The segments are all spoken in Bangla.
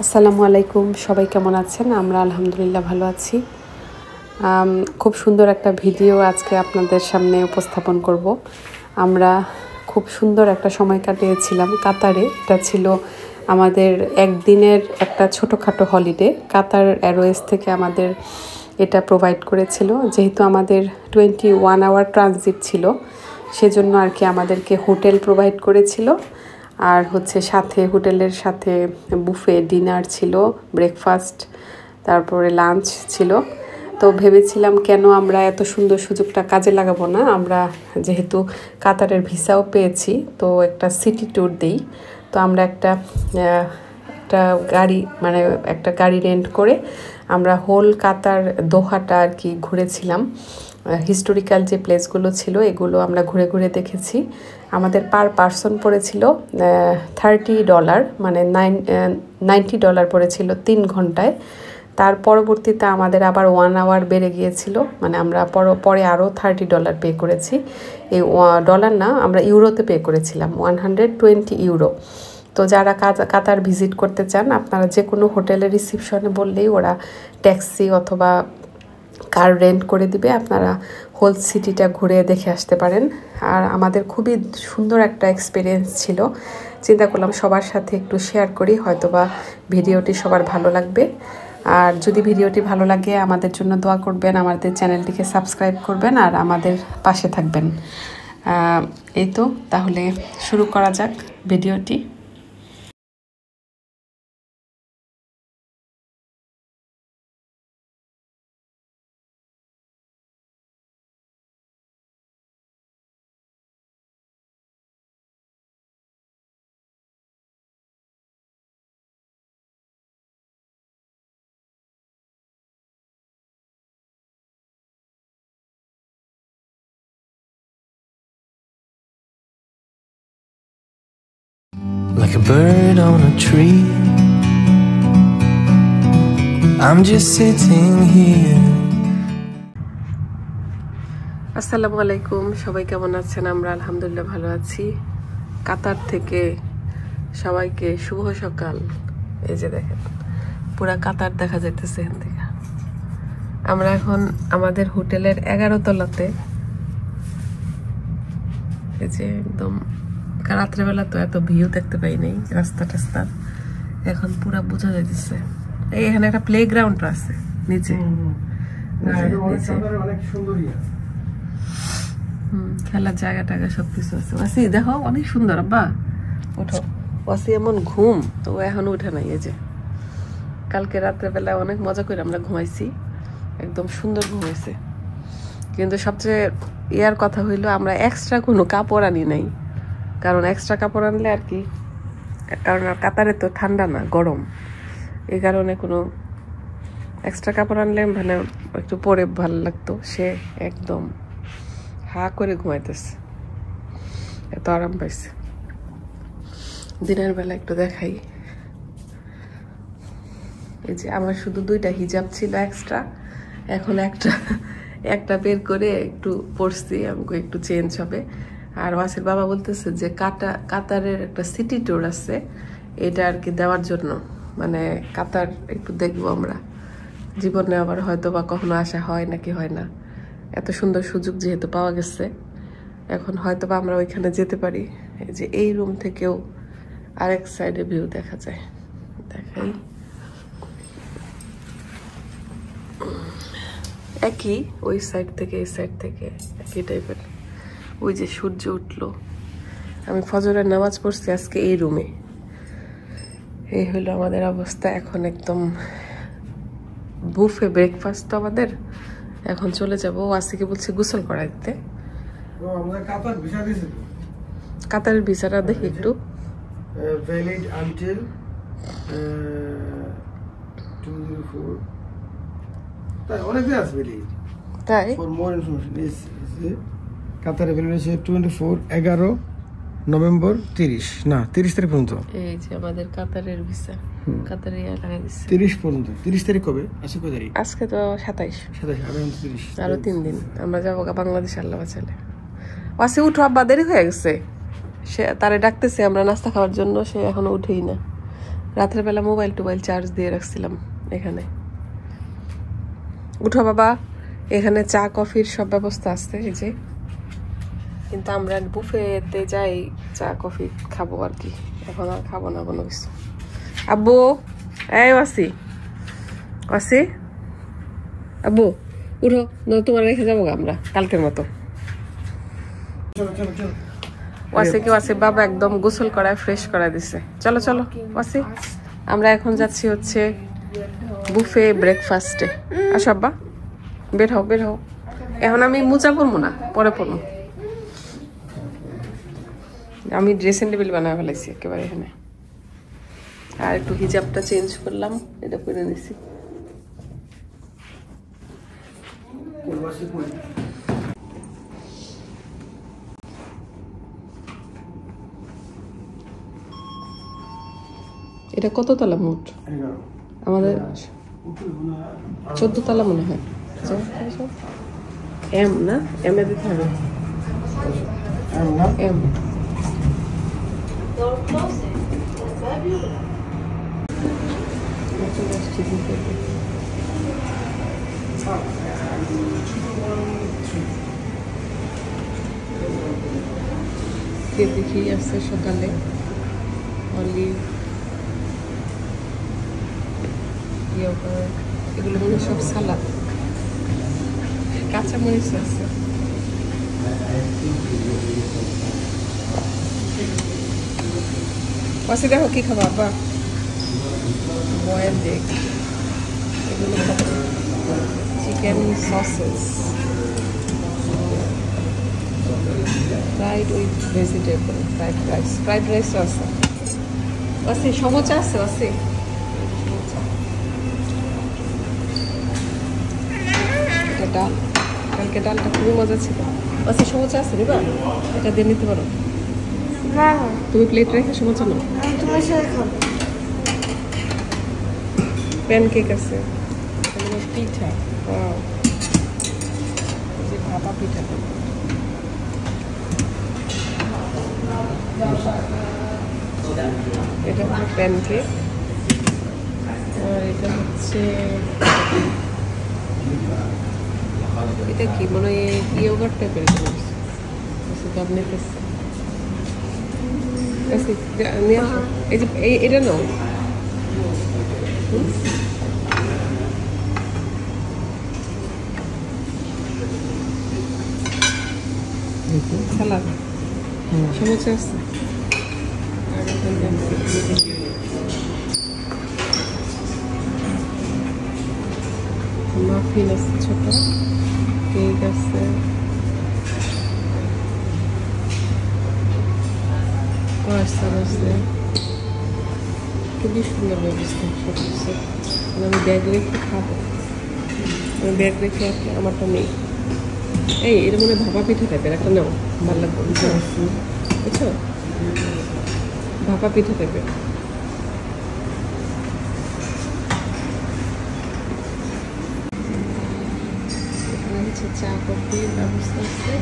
আসসালামু আলাইকুম, সবাই কেমন আছেন? আমরা আলহামদুলিল্লাহ ভালো আছি। খুব সুন্দর একটা ভিডিও আজকে আপনাদের সামনে উপস্থাপন করব। আমরা খুব সুন্দর একটা সময় কাটিয়েছিলাম কাতারে। এটা ছিল আমাদের একদিনের একটা ছোটোখাটো হলিডে। কাতার এয়ারওয়েজ থেকে আমাদের এটা প্রোভাইড করেছিল। যেহেতু আমাদের 21 আওয়ার ট্রানজিট ছিল, সেজন্য আর কি আমাদেরকে হোটেল প্রোভাইড করেছিল। আর হচ্ছে সাথে হোটেলের সাথে বুফে ডিনার ছিল, ব্রেকফাস্ট, তারপরে লাঞ্চ ছিল। তো ভেবেছিলাম কেন আমরা এত সুন্দর সুযোগটা কাজে লাগাবো না। আমরা যেহেতু কাতারের ভিসাও পেয়েছি, তো একটা সিটি ট্যুর দিই। তো আমরা একটা গাড়ি রেন্ট করে আমরা হোল কাতার দোহাটা আর কি ঘুরেছিলাম। হিস্টোরিক্যাল যে প্লেসগুলো ছিল এগুলো আমরা ঘুরে ঘুরে দেখেছি। আমাদের পার পারসন পড়েছিল $30, মানে $90 পড়েছিল 3 ঘন্টায়। তার পরবর্তীতে আমাদের আবার 1 আওয়ার বেড়ে গিয়েছিল, মানে আমরা পরে আরও $30 পে করেছি। এই ডলার না, আমরা ইউরোতে পে করেছিলাম, 120 ইউরো। তো যারা কাতার ভিজিট করতে চান, আপনারা যে কোনো হোটেলের রিসিপশনে বললেই ওরা ট্যাক্সি অথবা কার রেন্ট করে দিবে, আপনারা হোল সিটিটা ঘুরে দেখে আসতে পারেন। আর আমাদের খুবই সুন্দর একটা এক্সপিরিয়েন্স ছিল। চিন্তা করলাম সবার সাথে একটু শেয়ার করি, হয়তোবা ভিডিওটি সবার ভালো লাগবে। আর যদি ভিডিওটি ভালো লাগে আমাদের জন্য দোয়া করবেন, আমাদের চ্যানেলটিকে সাবস্ক্রাইব করবেন আর আমাদের পাশে থাকবেন। এই তো, তাহলে শুরু করা যাক ভিডিওটি। Like a bird on a tree, I'm just sitting here. আসসালামু আলাইকুম, সবাই কেমন আছেন? আমরা আলহামদুলিল্লাহ ভালো আছি। কাতার থেকে সবাইকে শুভ সকাল। এই যে দেখেন, পুরা কাতার দেখা যাইতেছে এখান থেকে। আমরা এখন আমাদের হোটেলের 11 তলাতে। এই যে একদম রাত্রেবেলা তো এত ভিউ দেখতে পাই নাই রাস্তা টাস্তা, এখন পুরা বোঝা যাইতেছে। এখানে একটা প্লে গ্রাউন্ড আছে নিচে, খেলার জায়গা টাগা সবকিছু আছে। ওয়াসি দেখো, অনেক সুন্দর। আব্বা ওঠো। ওয়াসি এমন ঘুম, তো এখন উঠে নাই। এই যে কালকে রাত্রেবেলা অনেক মজা করে আমরা ঘুমাইছি, একদম সুন্দর ঘুমাইছে। কিন্তু সবচেয়ে ইয়ার কথা হইলো আমরা এক্সট্রা কোনো কাপড় আনি নাই, কারণ এক্সট্রা কাপড় আনলে আর কি, কারণ কাতারে তো ঠান্ডা না, গরম। এই কারণে কোনো এক্সট্রা কাপড় আনলে মানে একটু পরে ভালো লাগতো। সে একদম হা করে ঘুমাইতেছে, এত আরাম পাইছে। দিনের বেলা একটু দেখাই। এই যে আমার শুধু 2টা হিজাব ছিল এক্সট্রা, এখন একটা বের করে একটু পরছি, আমাকে একটু চেঞ্জ হবে। আর ওয়াসির বাবা বলতেছে যে কাতারের একটা সিটি ট্যুর আছে, এটা আর কি দেওয়ার জন্য, মানে কাতার একটু দেখবো আমরা। জীবনে আবার হয়তো বা কখনো আসা হয় নাকি হয় না, এত সুন্দর সুযোগ যেহেতু পাওয়া গেছে, এখন হয়তো বা আমরা ওইখানে যেতে পারি। এই যে এই রুম থেকেও আরেক সাইডে ভিউ দেখা যায়, দেখাই। একই, ওই সাইড থেকে এই সাইড থেকে একই টাইপের। ওই যে সূর্য উঠলো। আমি ফজরের নামাজ পড়ছি আজকে এই রুমে। এই হলো আমাদের অবস্থা। এখন একদম বুফে ব্রেকফাস্ট তো আমাদের। এখন চলে যাবো, ওয়াসিকে বলছি গোসল করাই দিতে। কাতারের ভিসাটা দেখি একটু। valid until 204. তাই অনেক দিন আছে valid। তাই for more information is কাতারে valid আছে 24/11 নভেম্বর 30 না 30 তারিখ পর্যন্ত। এই যে আমাদের কাতারের ভিসা, কাতারে লাগাই দিচ্ছে 30 পর্যন্ত। 30 তারিখ কবে? আজকে কত তারিখ? আজকে তো 27। আরো 3 দিন আমরা যাবো বাংলাদেশ, আল্লাহ বাঁচালে। ওয়াসি উঠো, আব্বা দেরি হয়ে গেছে। সে তারে ডাকতেছে আমরা নাস্তা খাওয়ার জন্য, সে এখনো উঠেই না। রাতের বেলা মোবাইল টোবাইল চার্জ দিয়ে রাখছিলাম এখানে। উঠো বাবা, এখানে চা কফির সব ব্যবস্থা আছে এই যে, কিন্তু আমরা বুফেতে যাই চা কফি খাবো আর কি, এখন আর খাবো না কোনো কিছু। আব্বু এই ওয়াসি, ওয়াসি আব্বু উঠো, না তোমার রেখে যাবো আমরা কালকের মতো। ওয়াসিকে ওয়াসির বাবা একদম গোসল করায় ফ্রেশ করা দিছে। চলো চলো ওয়াসি, আমরা এখন যাচ্ছি হচ্ছে বুফে ব্রেকফাস্টে। আসো আব্বা, বের হও বের হও। এখন আমি মোজা পরবো না, পরে পরবো। আমি ড্রেসিং টেবিল বানায় ফেলাইছি একেবারে এখানে, আর একটু হিজাবটা চেঞ্জ করলাম, এটা পরে নিছি। এটা কত তলা মোট? আমাদের 14 তলা মনে হয়। এম না, এম এ দিতে হবে। এম দেখি আছে সকালে অলিভ, এগুলো মনে সব সালাদ, কাঁচা মরিচ আছে। ওয়াসি দেখো কি খাবো আব্বা? বয়েলড এগ, এগুলো chicken sausages, fried with vegetable, fried রাইসও আছে। ওয়াসি সমোচা আছে? ওয়াসি ডাল, কালকে ডালটা খুবই মজা ছিল। আচ্ছা সমোচা আছে নিবা? এটা দিয়ে নিতে পারো। তুমি প্লেট রেখে সমোচা নাও। প্যানকেক আছে, পিঠা, ভাপা পিঠা। এটা হচ্ছে প্যানকেক, আর এটা হচ্ছে এটা কি মনে হয় ইয়োগার্ট টাইপের এই যে এটা নাও। সালাদ, সমোসা আছে, আর মাফিন আছে ছোট, কেক আছে, পার্সেল আছে। খুবই সুন্দর ব্যবস্থা সব কিছু। আমি ব্যাগ রেখে খাবো, আমি ব্যাগ রেখে আমারটা নেই। এই এটা মানে ভাপা পিঠা টাইপের একটা নাও, ভালো লাগবে বুঝছো? ভাপা পিঠা টাইপের। চা কফির ব্যবস্থা আছে,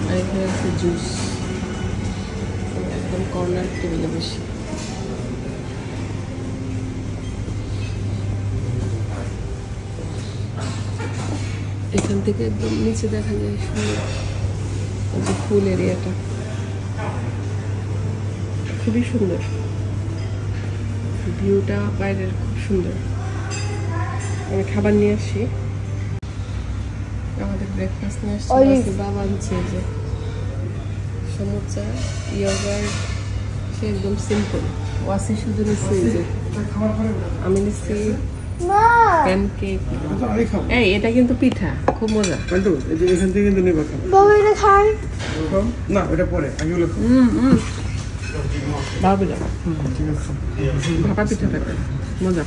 আর এখানে আছে জুস, একদম কর্নার টেবিলে বেশি। এখান থেকে একদম নিচে দেখা যায় সুন্দর যে ফুল এরিয়াটা, খুবই সুন্দর ভিউটা, বাইরের খুব সুন্দর। আমি খাবার নিয়ে আসি, আমাদের ব্রেকফাস্ট নিয়ে আসছি। বাবা আনছে যে সমোসা, ইয়োগার্ট, সে একদম সিম্পল। ওয়াসি শুধু নিচ্ছি যে আমি নিচ্ছি প্যানকেক। এই এটা কিন্তু পিঠা, খুব মজা। এখান থেকে কিন্তু নেবা না, এটা পরে আগে ভাপা পিঠা থাকে মজা।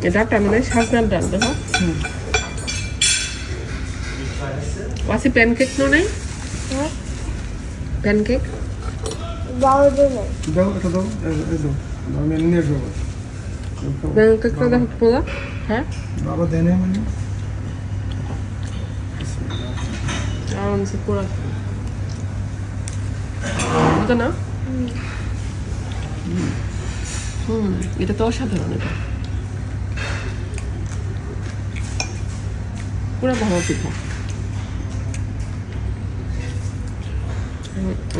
এটা একটা মানে সাজনার ডাল দেখো। ওয়াসি প্যানকেক নো নাই? প্যানকেক দাও, এটা দাও, আমি নিয়ে আসবো। প্যানকেকটা দেখো মজা। হ্যাঁ বাবা দেনে মানে আরামসে পুরা মজা না। এটা তো অসাধারণ, এটা পুরো ভালো পিঠা।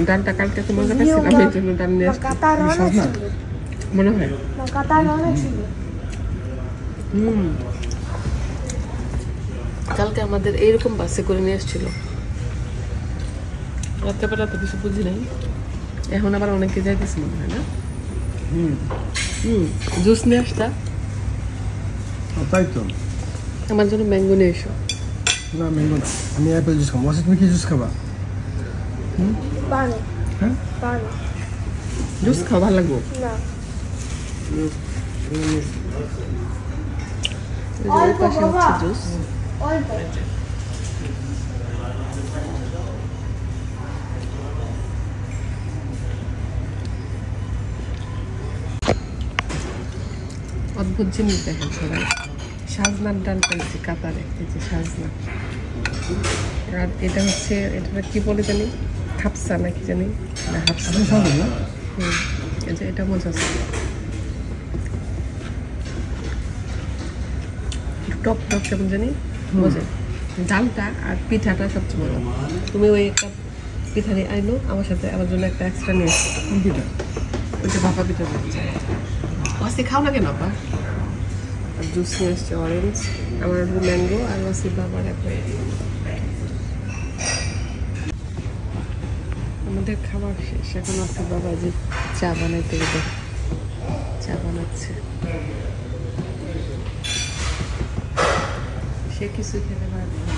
ডালটা কালকে তোমার কাছে ছিলাম, এই জন্য ডাল নিয়ে মনে হয়। কালকে আমাদের এইরকম বাসে করে নিয়ে এসেছিল, রাত্রেবেলা তো কিছু বুঝি নাই, এখন আবার অনেকে যাইতেছে মনে হয় না। জুস নিয়ে আসতা, তাই তো আমার জন্য ম্যাঙ্গো নিয়ে এসো। না ম্যাঙ্গো না, আমি অ্যাপেল জুস খাবো। তুমি কি জুস খাবা? হ্যাঁ জুস খাওয়া ভালো লাগবো। পাশে হচ্ছে জুস। অদ্ভুত জিনিস দেখেন সবাই, সাজনার ডাল পাইছি কাতারে, এই যে সাজনা। আর এটা হচ্ছে, এটা কি বলে জানি, হাফসা নাকি জানি, না হাফসা। এই যে এটা মজা আছে, টপ টপ কেমন জানি মজা। ডালটা আর পিঠাটা সবচেয়ে মজা। তুমি ওই একটা পিঠা নিয়ে আইলো আমার সাথে, আমার জন্য একটা এক্সট্রা নিয়ে এসো। পিঠা ওইটা ভাপা পিঠা দিচ্ছে। ওয়াসি খাও না কেন আপা? আর জুস নিয়ে এসছে অরেঞ্জ, আমার ম্যাঙ্গো, আর ওয়াসি বাবার অ্যাপেল। আমাদের খাবার শেষ, এখন ওয়াসি বাবা যে চা বানাইতে গেলে চা বানাচ্ছে। সে কিছু খেতে পারে না,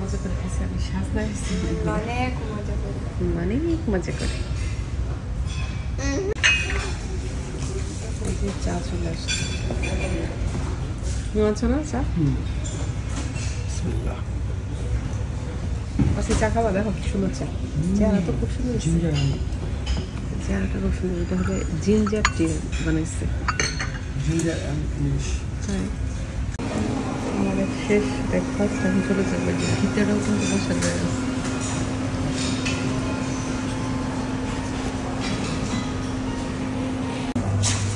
মজা করে খেয়েছি। আমি সাজনা এসেছি অনেক মজা করে। চা চলে আসছে, আচ্ছা না চা? আচ্ছা চা খাওয়া, দেখো কি সুন্দর চা, চেহারা তো খুব সুন্দর, চেহারাটা খুব সুন্দর। এটা হবে জিঞ্জার টি বানাইছে। আমাদের শেষ ব্রেকফাস্ট, এখন চলে যাবে। ভিতরেও কিন্তু বসার জায়গা আছে।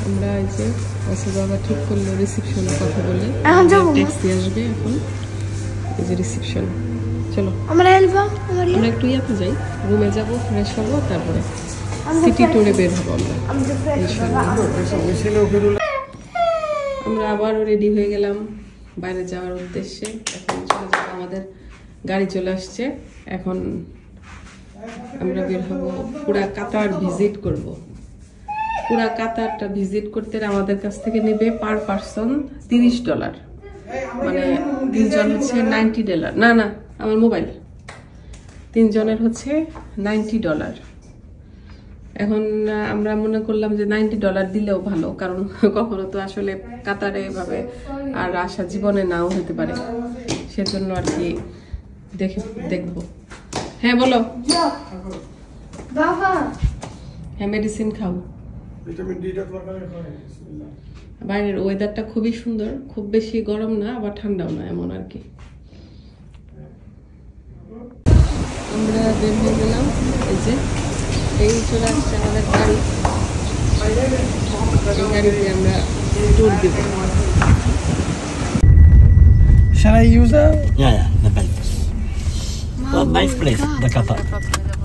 আমরা এই যে বাবা ঠিক করলো রিসেপশনে কথা বলে, ট্যাক্সি আসবে এখন। এই যে রিসেপশন, চলো আমরা একটু ইয়াতে যাই, রুমে যাবো, ফ্রেশ হবো, তারপরে সিটি ট্যুরে বের হবো আমরা। আমরা আবারও রেডি হয়ে গেলাম বাইরে যাওয়ার উদ্দেশ্যে। এখন চলে যাবো, আমাদের গাড়ি চলে আসছে। এখন আমরা বের হবো, পুরা কাতার ভিজিট করব। পুরা কাতারটা ভিজিট করতে আমাদের কাছ থেকে নেবে পার পারসন $30, মানে 3 জন হচ্ছে $90। না না, আমার মোবাইল, 3 জনের হচ্ছে $90। এখন আমরা মনে করলাম যে $90 দিলেও ভালো, কারণ কখনো তো আসলে কাতারে এভাবে আর আসা জীবনে নাও হতে পারে, সেজন্য আর কি দেখবো। হ্যাঁ বলো। হ্যাঁ মেডিসিন খাও। বাইরের ওয়েদারটা খুবই সুন্দর, খুব বেশি গরম না আবার ঠান্ডাও না, এমন আর কি। আমরা বের হয়ে গেলাম, এই যে এই চলে আসছে আমাদের গাড়ি, এই গাড়িতে আমরা ট্যুর দিব। Shall I use a? Yeah, the belt. Well, nice place, the Qatar.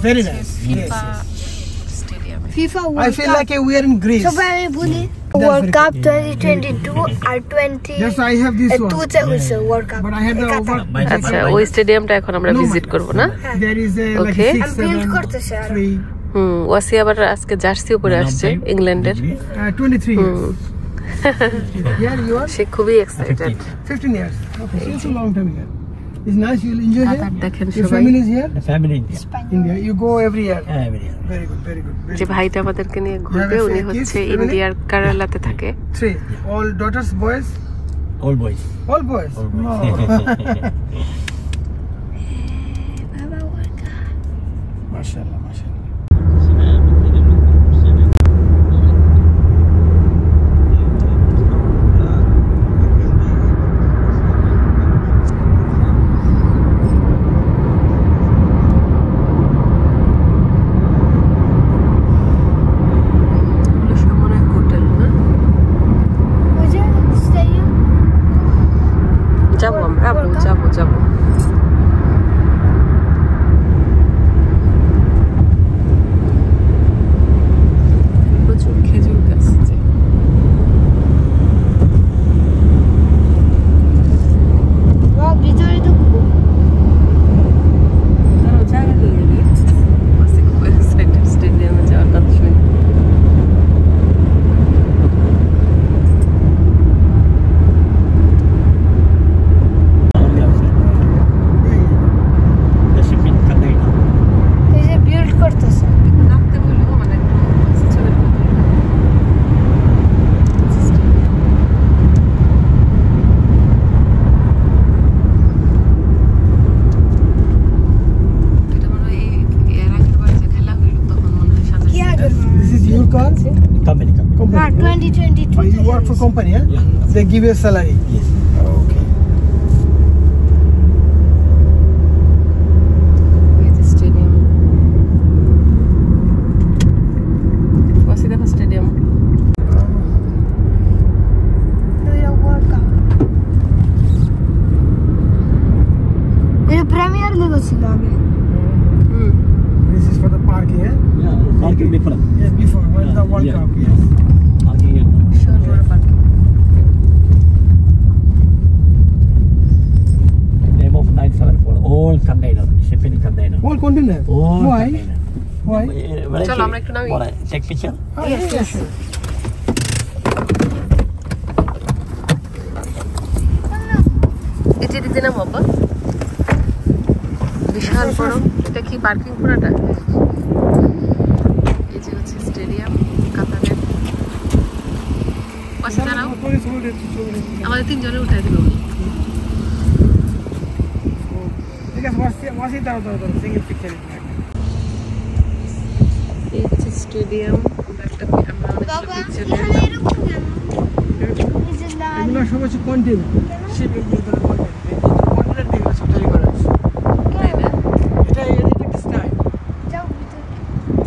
Very nice. Yes. FIFA World I feel like we are in Greece. So very bully. World Cup 2022 or 20. Yes, I have this one. World Cup. But I have the over. আচ্ছা, ওই স্টেডিয়ামটা এখন আমরা ভিজিট করব না? There is a like Okay. 6, 7, 3. Wasi আবার আজকে জার্সিও পরে আসছে ইংল্যান্ডের। 23 years. Yeah, you are? সে খুবই excited. 15 years. Okay, so it's a long time here. It's nice, you'll enjoy Qatar here. দেখেন Your সবাই, family is here? The family India. India. You go every year. Every year. Very good, very good. Very যে good. ভাইটা আমাদেরকে নিয়ে ঘুরবে, উনি kids, হচ্ছে family? ইন্ডিয়ার কেরালাতে থাকে। 3. All daughters, boys? All boys. All boys? All boys. No. Mashallah, mashallah. Company. 2022. You work for company, huh? Yeah. They give you a salary. Yes. Okay. এই যে স্টেডিয়াম, দেখো স্টেডিয়াম। Premier League ছিল আগে। This is for the parking, eh? Yeah, parking different. Yes, before when the World Yeah. Cup, yes. Parking here. বিশাল বড় parking. Name of 974. All container, shipping container. All container. All Why? container. Why? চলো আমরা একটু নামি। Take picture. Yes, yes. এটা দিতে না বাবা, বিশাল বড়। এটা কি পার্কিং পুরাটা? এই যে হচ্ছে স্টেডিয়াম কাতারের। পাশে দাঁড়াও, আমাদের 3 জনের উঠাই দিল। ঠিক আছে, ওয়াসি দাও সিঙ্গেল পিকচার। এই হচ্ছে স্টেডিয়াম। আমরা অনেকটা পিকচার নিলাম। এগুলো সব হচ্ছে কন্টেনার, শিপিং ভিতরে কন্টেনার দিয়ে সব তৈরি করা আছে। তাই না? এটা একটা স্টাইল।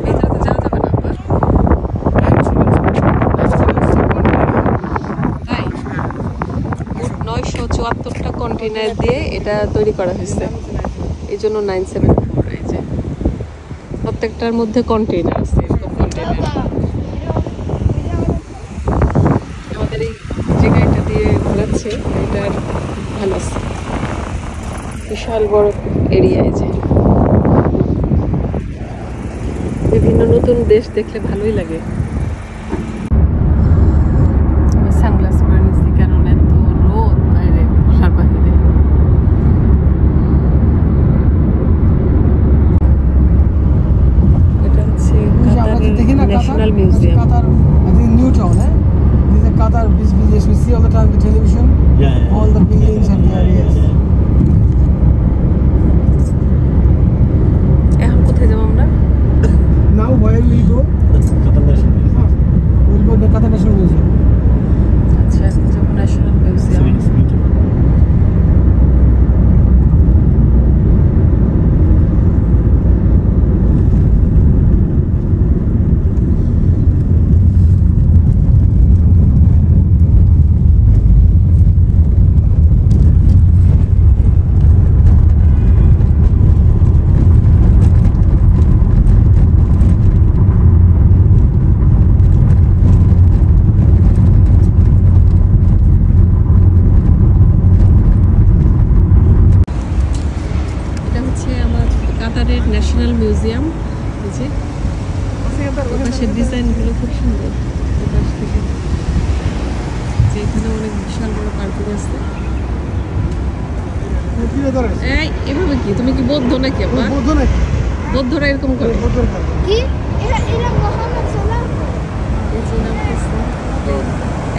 ভিতরে তো যাওয়া যাবে না আবার। তাই 974টা কন্টেইনার দিয়ে এটা তৈরি করা হয়েছে, এই জন্য 974। এই যে প্রত্যেকটার মধ্যে কন্টেইনার আছে, এরকম কন্টেইনার। আমাদের এই যে গাড়িটা দিয়ে ঘোরাচ্ছে এটার ভালো আছে, বিশাল বড় এরিয়া। এই যে বিভিন্ন নতুন দেশ দেখলে ভালোই লাগে। সানগ্লাস পরে নিচ্ছি কারণ এত রোদ বাইরে, বলার বাহিরে। এটা হচ্ছে national museum. Qatar, I think new town, eh? This is a Qatar village. We see all the time on the television. Yeah. All the buildings and the areas. এখন কোথায় যাবো আমরা? Now where we go? Qatar National Museum. We'll go to the Qatar National Museum. আচ্ছা, এখন যাবো ন্যাশনাল মিউজিয়াম। It's beautiful. কাতারের ন্যাশনাল মিউজিয়াম। এই যে পাশের ডিজাইনগুলো খুব সুন্দর। পাশ থেকে যে এখানে অনেক বিশাল বড় পার্কিং আছে। এই এভাবে কি তুমি কি বৌদ্ধ নাকি আপা? বৌদ্ধরা এরকম করে? কি এরা মোহাম্মদ সাল্লাল্লাহু এই যে নামতেছে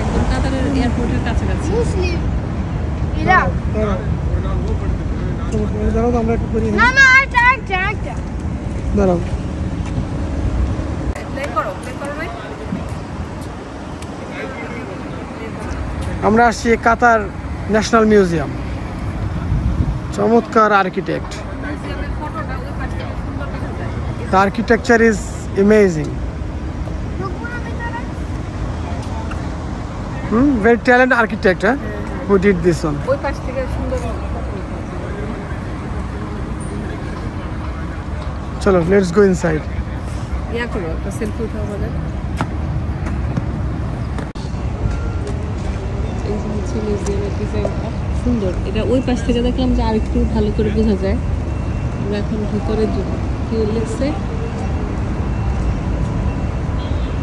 একদম কাতারের এয়ারপোর্টের কাছাকাছি। মুসলিম এরা দাঁড়াও, আমরা একটু করি। না না একটা দাঁড়াও। প্লে করো ভাই। আমরা আসছি কাতার ন্যাশনাল মিউজিয়াম। চমৎকার আর্কিটেক্ট। মিউজিয়ামের ফটোটা ওই পাশ থেকে সুন্দর দেখা যায়। The architecture is amazing. Very talented architect, huh? Who did this one? ওই পাশ থেকে সুন্দর Chalo, let's go inside. ইয়া করো, একটা সেলফি উঠাও আমাদের। এই যে হচ্ছে মিউজিয়ামের ডিজাইনটা সুন্দর। এটা ওই পাশ থেকে দেখলাম যে আরেকটু ভালো করে বোঝা যায়। আমরা এখন ভিতরে কি লিখছে,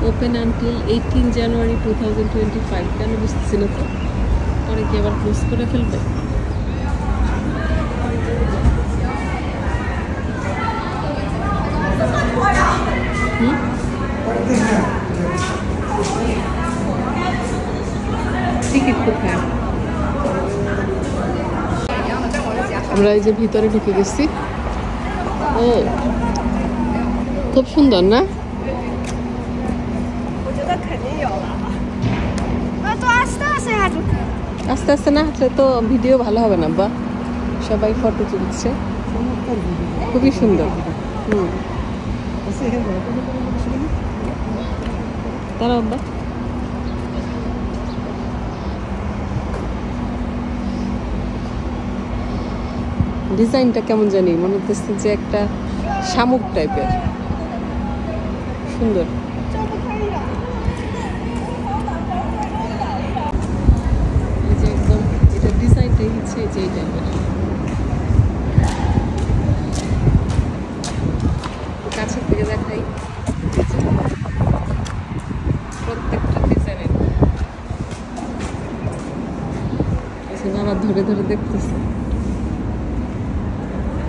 ওপেন আনটিল 18 জানুয়ারি 2025। কেন বুঝতেছি না তো, পরে কি আবার ক্লোজ করে ফেলবে? টিকিট কোথায়? আমরা এই যে ভিতরে ঢুকে গেছি। ও খুব সুন্দর না? আস্তে আস্তে না হাঁটলে তো ভিডিও ভালো হবে না, বা সবাই ফটো তুলছে, খুবই সুন্দর। দাঁড়াও বা, ডিজাইনটা কেমন জানি মনে হচ্ছে যে একটা শামুক টাইপের, সুন্দর। এই যে একদম এটা ডিজাইনটাই হচ্ছে যে এই টাইপের, কাছের থেকে দেখাই, প্রত্যেকটা ডিজাইনের বাবা ধরে ধরে দেখতেছে।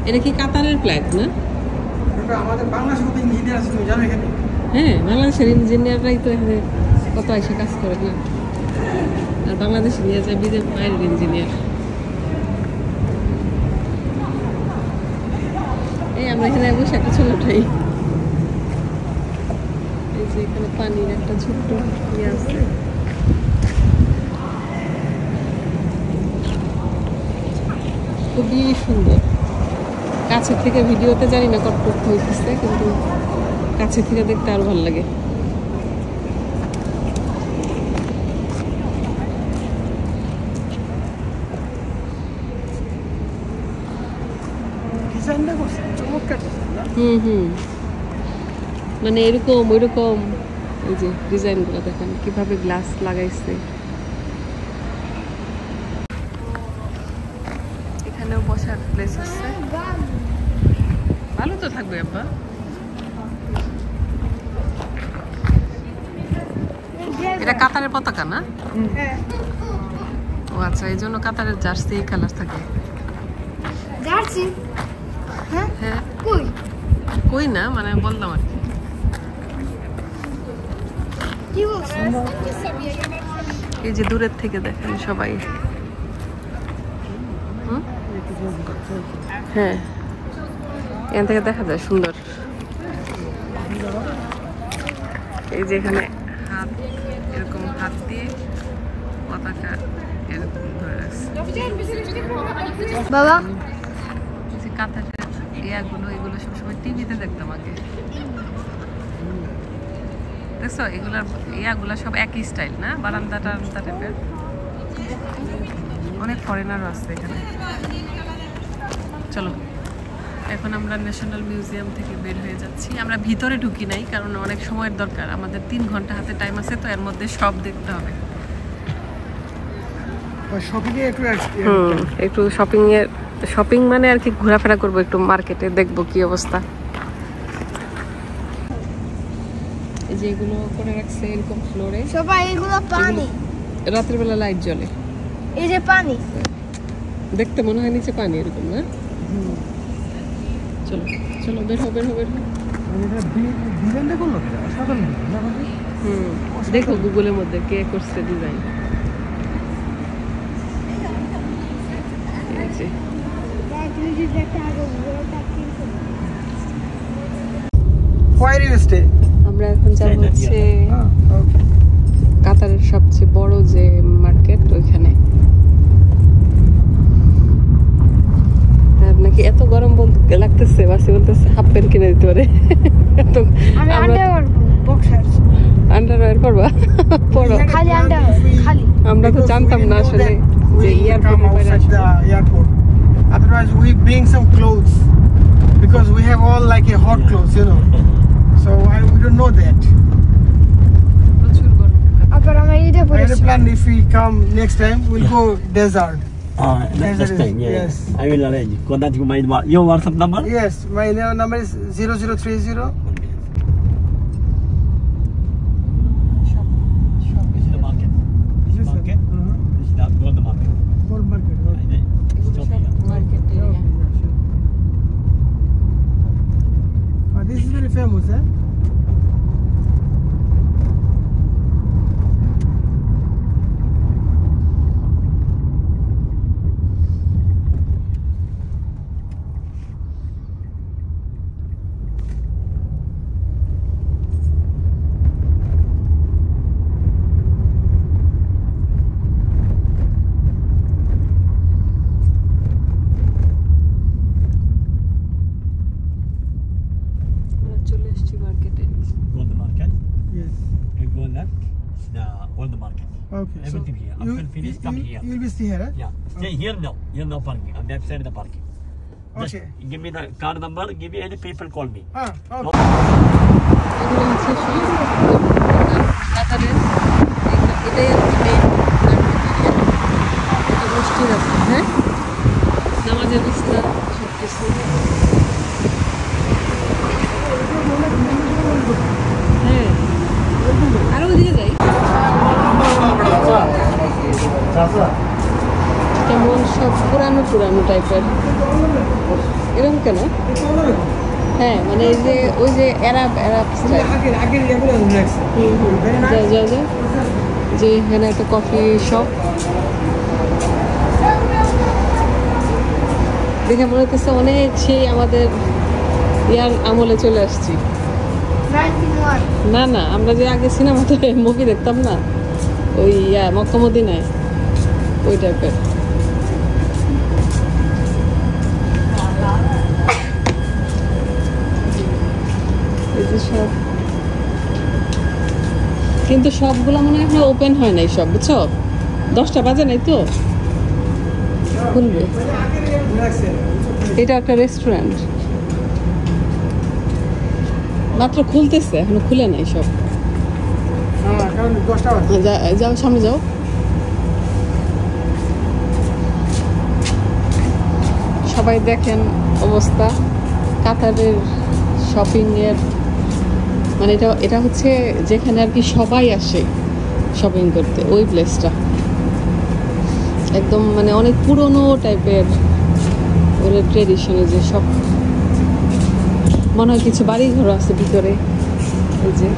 এটা কি কাতারের ফ্ল্যাগ না? আমাদের বাংলাদেশের কত ইঞ্জিনিয়ার আছে তুমি জানো এখানে? হ্যাঁ, বাংলাদেশের ইঞ্জিনিয়াররাই তো এখানে কত এসে কাজ করে না, আর বাংলাদেশে নিয়ে যায় বিদেশ বাইরের ইঞ্জিনিয়ার। এই আমরা এখানে বসে একটা ছবি উঠাই। এই যে এখানে পানির একটা ছোট্ট ইয়ে আছে, খুবই সুন্দর। কাছের থেকে ভিডিওতে জানি না কত করতে হইতেছে, কিন্তু কাছে থেকে দেখতে আরো ভালো লাগে। মানে এরকম ওইরকম, এই যে ডিজাইনগুলো দেখেন কিভাবে গ্লাস লাগাইছে। এখানেও বসার প্লেস আছে, ভালো তো থাকবে আব্বা। এটা কাতারের পতাকা না? ও আচ্ছা, এই জন্য কাতারের জার্সি এই কালার থাকে। জার্সি? হ্যাঁ, কই কই না মানে বললাম আর কি বলছিস? এই যে দূরের থেকে দেখেন সবাই। হ্যাঁ, এখান থেকে দেখা যায় সুন্দর। এই যে এখানে হাত এরকম হাত দিয়ে পতাকা এরকম ধরে রাখছে। বাবা যে কাতারের ইয়াগুলো, এগুলো সবসময় টিভিতে দেখতাম আগে, দেখছো? এগুলার ইয়াগুলো সব একই স্টাইল না, বারান্দা টারান্দা টাইপের। অনেক ফরেনারও আছে এখানে। চলো, এখন আমরা ন্যাশনাল মিউজিয়াম থেকে বের হয়ে যাচ্ছি। আমরা ভিতরে ঢুকি নাই, কারণ অনেক সময়ের দরকার, আমাদের 3 ঘন্টা হাতে টাইম আছে, তো এর মধ্যে সব দেখতে হবে। একটু শপিং মানে আর কি, ঘোরাফেরা করবো, একটু মার্কেটে দেখবো কি অবস্থা। এই যে এগুলো করে রাখছে এরকম ফ্লোরে, সবাই এগুলো পানি, রাতের বেলা লাইট জ্বলে। এই যে পানি দেখতে মনে হয় নিচে পানি এরকম না? চলো চলো, বের হো বের হো বের হো। দেখো গুগলের মধ্যে কে করছে ডিজাইন। আমরা এখন যাব হচ্ছে কাতারের সবচেয়ে বড় যে মার্কেট, ওইখানে। নাকি এত গরম বলতে লাগতেছে, বাসি বলতেছে হাফ প্যান্ট কিনে দিতে পারে। আন্ডারওয়্যার পরবা? পরো। আমরা তো জানতাম না আসলে যে airport. Otherwise we bring some clothes because we have all like a hot clothes, you know. So we don't know that. প্রচুর গরম। আবার আমরা এটা I had a plan, if we come next time we'll go desert. Next time, yeah. Yes. I will arrange. Contact your WhatsApp number? Yes, my number is 0030. This is the market. This is market. This is the gold market. Gold market. Okay. Market area. This is very famous, eh? left, the old market. Okay. Everything here. After finish, come here. You will be stay here, huh? Yeah. Stay here now. Here no parking. On that side the parking. Just Okay. give me the card number. Give me any people call me. Ah, okay. No. এগুলো হচ্ছে কাতারের এটাই আর কি মেইন মসজিদ আছে, হ্যাঁ, নামাজের বিস্তার সব কিছু। হ্যাঁ, আরো ওইদিকে যাই। কেমন সব পুরানো পুরানো টাইপের, এরকম কেন? হ্যাঁ, মানে এই যে ওই যে অ্যারাব স্টাইল। যাও যাও যাও, যে এখানে একটা কফি শপ দেখে মনে হচ্ছে অনেক সেই আমাদের ইয়ার আমলে চলে আসছি। 91. না না, আমরা যে আগে সিনেমাতে মুভি দেখতাম না, ওই মক্কা মদিনায়, ওই টাইপের। এই যে সব, কিন্তু সবগুলো মনে হয় এখন ওপেন হয় নাই সব, বুঝছো? 10টা বাজে নাই তো খুলবে। এটা একটা রেস্টুরেন্ট, মাত্র খুলতেছে, এখনো খুলে নাই সব। যাও সামনে যাও। সবাই দেখেন অবস্থা কাতারের শপিং এর, মানে এটা হচ্ছে যেখানে আর কি সবাই আসে শপিং করতে, ওই প্লেসটা একদম মানে অনেক পুরনো টাইপের, ওদের ট্রেডিশনে যে সব মনে হয় কিছু বাড়ি ঘর আছে ভিতরে। এই যে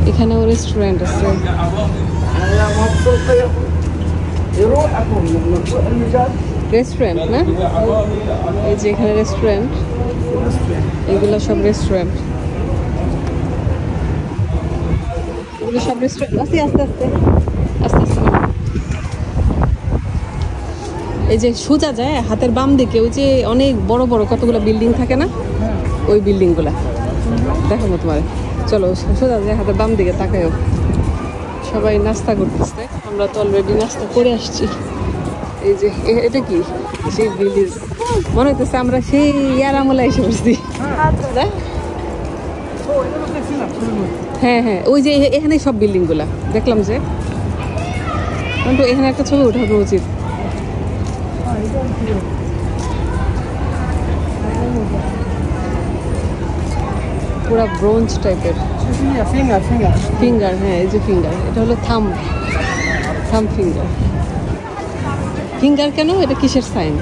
এখানেও রেস্টুরেন্ট আছে। রেস্টুরেন্ট না, এই যে এখানে রেস্টুরেন্ট, এগুলো সব রেস্টুরেন্ট, এগুলো সব রেস্টুরেন্ট। আস্তে আস্তে আস্তে আস্তে আস্তে। এই যে সোজা যায় হাতের বাম দিকে, ওই যে অনেক বড় বড় কতগুলো বিল্ডিং থাকে না, ওই বিল্ডিংগুলা দেখাবো তোমার। চলো সোজা যায় হাতের বাম দিকে তাকায়ও। সবাই নাস্তা করতেছে, আমরা তো অলরেডি নাস্তা করে আসছি। এই যে এটা কি, সেই ভিলেজ মনে হইতেছে আমরা সেই ইয়ার আমলে এসে বসছি। হ্যাঁ হ্যাঁ, ওই যে এখানে সব বিল্ডিং গুলা দেখলাম, যে কিন্তু এখানে একটা ছবি উঠানো উচিত। পুরা ব্রোঞ্জ টাইপের ফিঙ্গার। হ্যাঁ, এই যে ফিঙ্গার, এটা হলো থাম ফিঙ্গার। ফিঙ্গার কেন, এটা কিসের সাইন?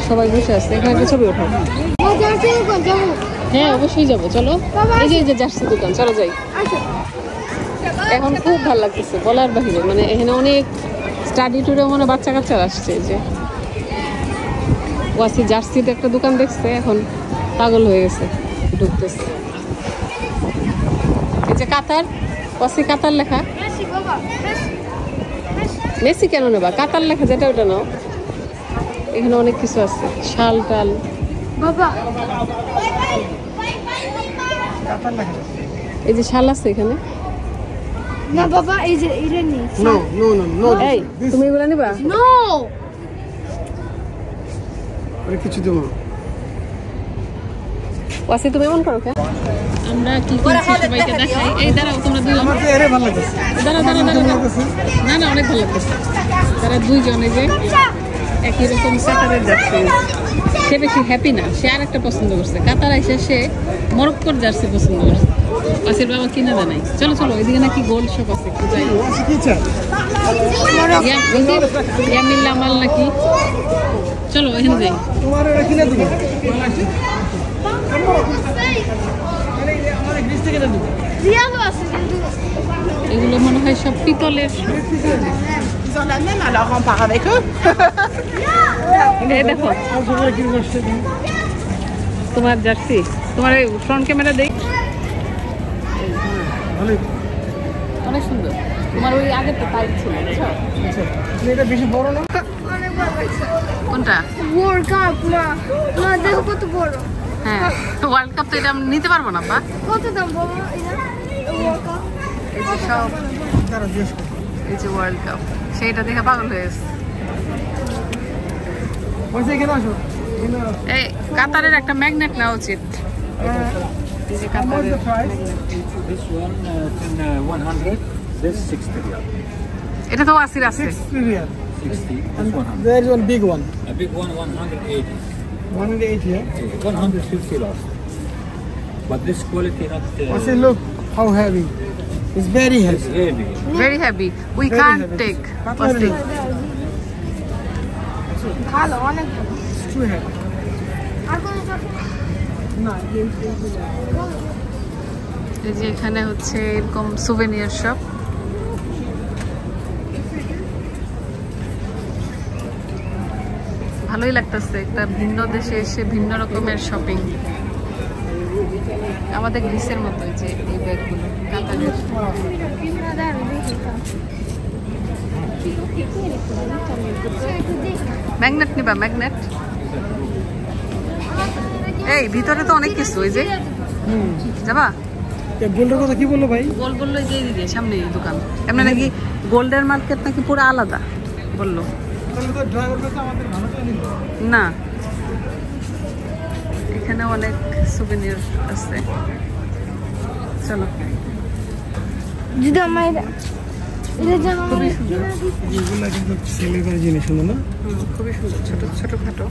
সবাই বসে আছে, এখানে একটা ছবি ওঠাও। হ্যাঁ অবশ্যই যাবো, চলো। এই যে জার্সি দোকান, চলো যাই। এখন খুব ভালো লাগতেছে বলার বাহিরে, মানে এখানে অনেক স্টাডি ট্যুরে মনে বাচ্চা কাচ্চারা আসছে। যে ওয়াসি জার্সিতে একটা দোকান দেখছে, এখন পাগল হয়ে গেছে, ঢুকতেছে। এই যে কাতার, ওয়াসি কাতার লেখা। মেসি কেন নেবা, কাতার লেখা যেটা ওটা নাও। এখানে অনেক কিছু আছে, শাল টাল। এই যে শাল আছে এখানে। না বাবা, এই যে এটা নি। No. এই তুমি এগুলা নিবা? নো, আরে কিছু দেবো। ওয়াসি তুমি এমন করো কেন? আমরা কি করছি সবাইকে দেখাই। এই দাঁড়াও, তোমরা দুজন। আমার তো এরে ভালো লাগছে। দাঁড়াও। না না, অনেক ভালো লাগতেছে। তারা দুইজনে যে একই রকম কাতারের জার্সি, সে বেশি হ্যাপি না, সে আর একটা পছন্দ করছে। কাতার এসে সে মরক্কোর জার্সি পছন্দ করছে। আসির বাবা কিনে দেয় নাই। চলো চলো, এদিকে নাকি গোল্ড শপ আছে, একটু যাই। ইয়ামিল্লা মাল নাকি, চলো এখানে যাই। তোমার এটা কিনে দেবো। এগুলো মনে হয় সব পিতলের। এই দেখো তোমার জার্সি, তোমার ফ্রন্ট ক্যামেরা দেখ। ভালোই। অনেক সুন্দর। তোমার ওই আগের তো টাইট ছিল, বুঝছো? আচ্ছা, এটা বেশি বড় না? অনেক বড় লাগছে। কোনটা? ওয়ার্ল্ড কাপ না, না দেখো কত বড়। হ্যাঁ, ওয়ার্ল্ড কাপ তো এটা আমি নিতে পারবো না, বা কত দাম বলো এটা? ওয়ার্ল্ড কাপ এই যে সব, দাঁড়া জিজ্ঞেস করি। এই যে ওয়ার্ল্ড কাপ, সেইটা দেখে পাগল হয়ে গেছে। বলছে এখানে আসো। এই কাতারের একটা ম্যাগনেট নেওয়া উচিত। এই যে কাতারের This one in 100. This 60 riyal. এটা তো ওয়াসির আছে। 60 riyal. 60. This 100. There is one big one. A big one 180. 180, yeah? 150 lost. But this quality not. What's it look? How heavy? It's very It's heavy. heavy. Very heavy, we Very can't heavy. Take Not ওয়াসি। very ভালো, অনেক ভালো। It's too heavy. আর কোনো চকলেট? না, এই যে এখানে হচ্ছে এরকম সুভেনিয়ার শপ। ভালোই লাগতেছে, একটা ভিন্ন দেশে এসে ভিন্ন রকমের শপিং। আমাদের গ্রিসের মতো যে এই ব্যাগগুলো কাতারের। না, দাঁড়ান, দেখি তো। ম্যাগনেট নিবা? ম্যাগনেট এই ভিতরে তো অনেক কিছু। এই যে যাবা? গোল্ডের কথা কি বললো ভাই? গোল্ড বললো যে দিকে সামনে দোকান, এমনি নাকি গোল্ডের মার্কেট নাকি পুরো আলাদা বললো। না, এখানে অনেক সুভেনির আছে। চলো। যদি আমার এটা যেন খুবই সুন্দর, এগুলা কিন্তু সেলের জিনিস হলো না? খুবই সুন্দর, ছোট ছোট খাটো।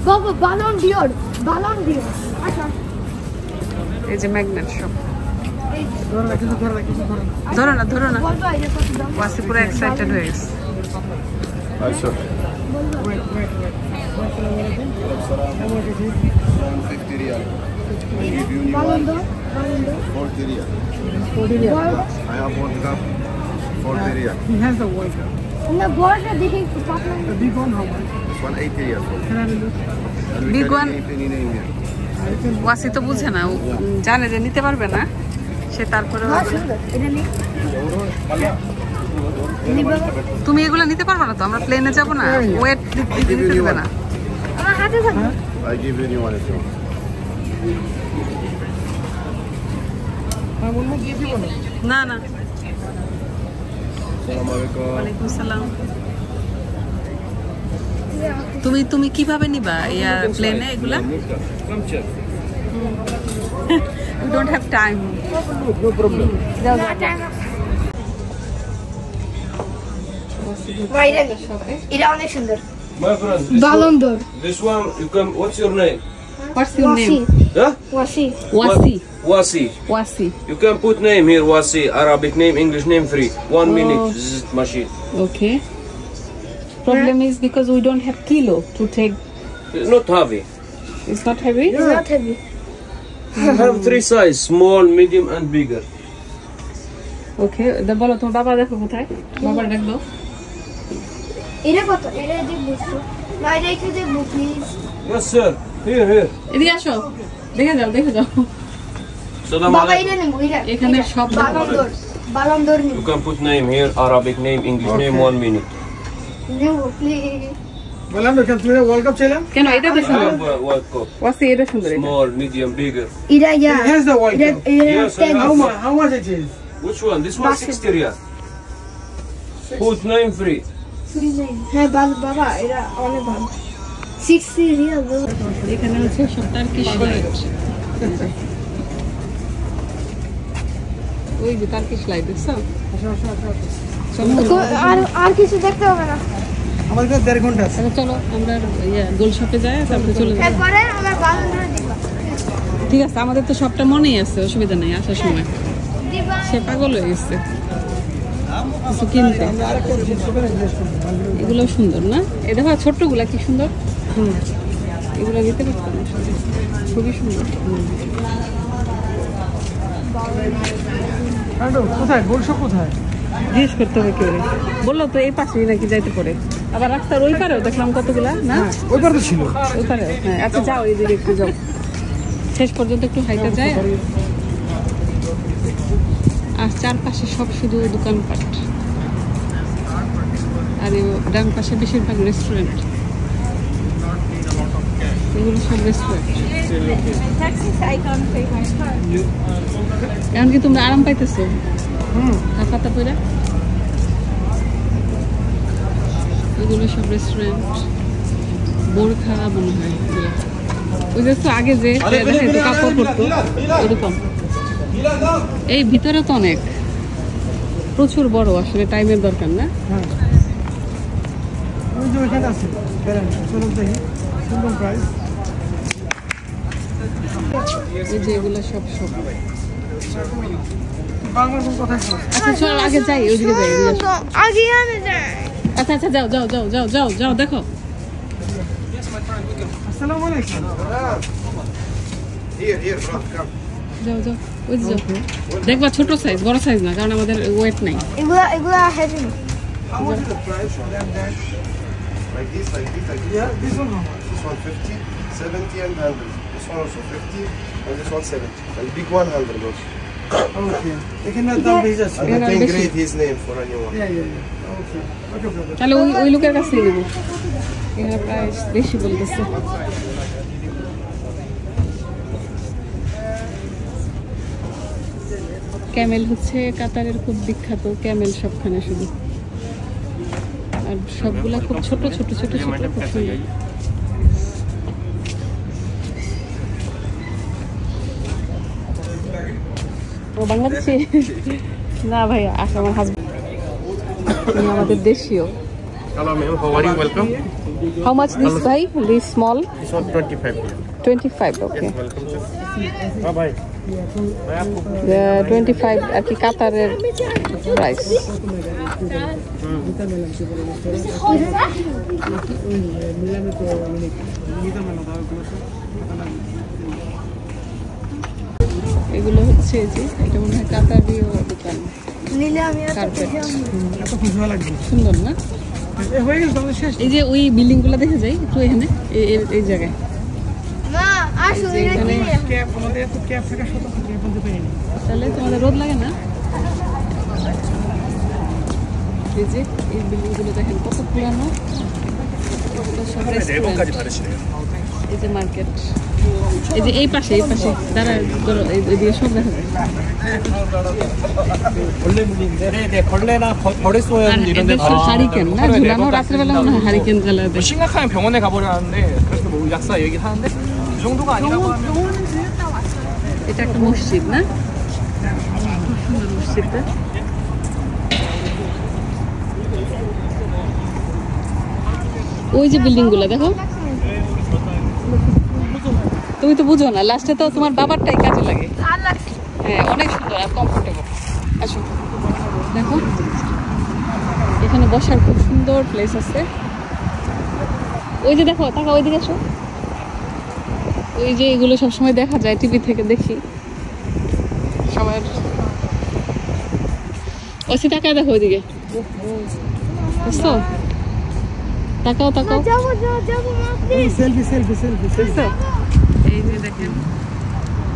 বাবা বালন ডিওর, বালন ডিওর। আচ্ছা, এই যে ম্যাগনেট শপ। ধরে রাখি, ধরে রাখি, ধরে রাখি। ধরো না, ধরো না। বলবা এটা কত দাম? ওয়াসি পুরো এক্সাইটেড হয়ে গেছে। Wait, wait, wait. How much is it? 50 riyal. I give you new বালন one, দো, বালন দো। 40 riyal. 40 riyal. I have one cup, 40 riyal. He has the white cup. না বড়টা দেখে একটু পাতলা। The big one, how much? This one 80 riyal. Can I have a look? And we Big can one? eat any name here. Wasi তো বুঝে না, ও জানে যে নিতে পারবে না, সে তারপরে হ্যাঁ সুন্দর, এটা নে। নিবা? তুমি এগুলো নিতে পারবে না তো, আমরা প্লেনে যাব না, ওয়েট দিতে দিবে না। আমার হাতে থাকবে। I give you new one if you want. হ্যাঁ, বলবো কি দিব না? না না। Assalamu alaikum. ওয়ালাইকুম সালাম। তুমি কিভাবে নিবা এয়ার প্লেনে এগুলা? Come check. We don't have time. No problem. যাও না, যাও। টাইম না। ভাই এটা অনেক সুন্দর। My friend, this বালন one, দোর। this one, you come, what's your name? What's your Wasi, name? Huh? Wasi. Wasi. Wasi. Wasi. You can put name here, Wasi, Arabic name, English name, free. 1 minute, zzz, machine. Okay. Problem is because we don't have kilo to take. It's not heavy. It's not heavy. It's not heavy. Have 3 size, small, medium, and bigger. Okay. বলো তোমার বাবা দেখো কোথায়? বাবার ডাক দাও। এটা কত? এটা দেখবো তো। না এটা একটু দেখবো প্লিজ। Yes, sir. Here. এদিকে আসো, দেখে যাও, দেখে যাও। Salam বাবা alaikum. এটা নেবো, এটা। এখানে সব বালন দোর, বালন দোর You নেবো। can put name here, Arabic name, English name, 1 minute. নেবো প্লিজ। বললাম তো কেন তুমি ওয়ার্ল্ড কাপ চাইলাম? কেন এটা তো সুন্দর। White cup. ওয়াসি এটা সুন্দর এটা। Small, medium, bigger. এটা ইয়া। He has the white এটা cup. Yes, I এটা have. How much it is? Which one? This one 60 riyal. Put name free. হ্যাঁ বাবা এটা অনেক ভালো। 60 রিয়াল। এখানে হচ্ছে সব টার্কিশ লাইট। ওই যে টার্কিশ লাইট দেখছো? আর কিছু দেখতে হবে না। আমার কাছে 1.5 ঘন্টা আছে। তাহলে চলো আমরা গোল শপে যাই, তারপরে চলে যাই। এরপরে আমার বালন ধরে দিবা। ঠিক আছে, আমাদের তো সবটা মনেই আছে, অসুবিধা নেই আসার সময়। দিবা। সে পাগল হয়ে গেছে কিছু কিনতে। এগুলো সুন্দর না? এ দেখো ছোট্টগুলা কি সুন্দর। এগুলো নিতে পারতাম, খুবই সুন্দর। কোথায় গোল্ড শপ কোথায়? জিজ্ঞেস করতে হবে কেউ, বললো তো এই পাশেই নাকি যাইতে পারে। আবার রাস্তার ওই পারেও দেখলাম কতগুলা না, ওই পারে তো ছিল। ওই পারেও। হ্যাঁ আচ্ছা যাও, এইদিকে একটু যাও, শেষ পর্যন্ত একটু হাইটা যায়। আর চারপাশে সব শুধু দোকানপাট, আর ডান পাশে বেশিরভাগ রেস্টুরেন্ট, এগুলো সব রেস্টুরেন্ট। এখন কি তোমরা আরাম পাইতেছো হাফাতা পরে? এগুলো সব রেস্টুরেন্ট, বোরখা মনে হয় এগুলো। ওই যে তো আগে যে কাপড় করতো এরকম। এই ভিতরে তো অনেক প্রচুর বড়, আসলে টাইমের দরকার না। এই যে এগুলো সব সব আচ্ছা চল আগে যাই, ওইদিকে যাই। আচ্ছা আচ্ছা যাও যাও যাও যাও যাও যাও দেখো। আসসালামু আলাইকুম। Here, bro, come. যাও যাও ওই যে যাও, দেখবা ছোট সাইজ, বড় সাইজ না, কারণ আমাদের ওয়েট নাই। এগুলা heavy. How much is the price for them then? Like this, like this, like this? Yeah, this one how much? This one 50, 70 and 100. This one also 50 and this one 70. And big 100 also. Okay. এখানে দাম বেশি আছে। And I can grade his name for anyone. Yeah. Okay. Okay, brother. তাহলে ওই লোকের কাছেই নেবো, এখানে প্রাইস বেশি বলতেছে। ক্যামেল হচ্ছে কাতারের খুব বিখ্যাত, ক্যামেল সবখানে শুধু, আর সবগুলা খুব ছোট ছোট ছোট ছোট, খুব সুন্দর। ও বাংলাদেশি না ভাই, আসলে আমার হাজবেন্ড, আমাদের দেশীয়। Hello ma'am, how are you? Welcome. How much this bhai? This small? This one 25. 25, okay. Welcome sir. Bye bye. 25 আর কি কাতারের প্রাইস। এগুলো হচ্ছে যে এটা মনে হয় কাতারিও দোকান, নিলে আমি কার্পেট, এত খুশি লাগবে। সুন্দর না? হয়ে গেল তাহলে শেষ। এই যে ওই বিল্ডিং গুলো দেখে যাই একটু এখানে, এই জায়গায়। মা আসো এখানে ক্যাপ আমাদের এত ক্যাপ থেকে শত ক্যাপ বলতে পারি না। তাহলে তোমাদের রোদ লাগে না? এই যে এই বিল্ডিং গুলো দেখেন কত পুরানো, এগুলো সব রেস্টুরেন্ট। এই যে মার্কেট, এই যে এই পাশে তারা এদিকে সব দেখা যায়। হারিকেন না ঝুলানো, রাত্রেবেলা মনে হয় হারিকেন জ্বালায় দেয়। 심각하면 병원에 가버렸는데 그래서 뭐 약사 얘기를 하는데 그 정도가 아니라고 하면 এটা একটা মসজিদ না? খুব সুন্দর মসজিদটা। ওই যে বিল্ডিং গুলো দেখো, তুমি তো বুঝো না, লাস্টে তো তোমার বাবারটাই কাজে লাগে। হ্যাঁ অনেক সুন্দর আর কমফোর্টেবল। আসো দেখো, এখানে বসার খুব সুন্দর প্লেস আছে। ওই যে দেখো, তাকা ওইদিকে আসো, ওই যে এগুলো সবসময় দেখা যায়, টিভি থেকে দেখি সবার। ওসি তাকায় দেখো ওইদিকে, বুঝছো? তাকাও তাকাও, যাবো মা প্লিজ। সেলফি বুঝছো? এই যে দেখেন,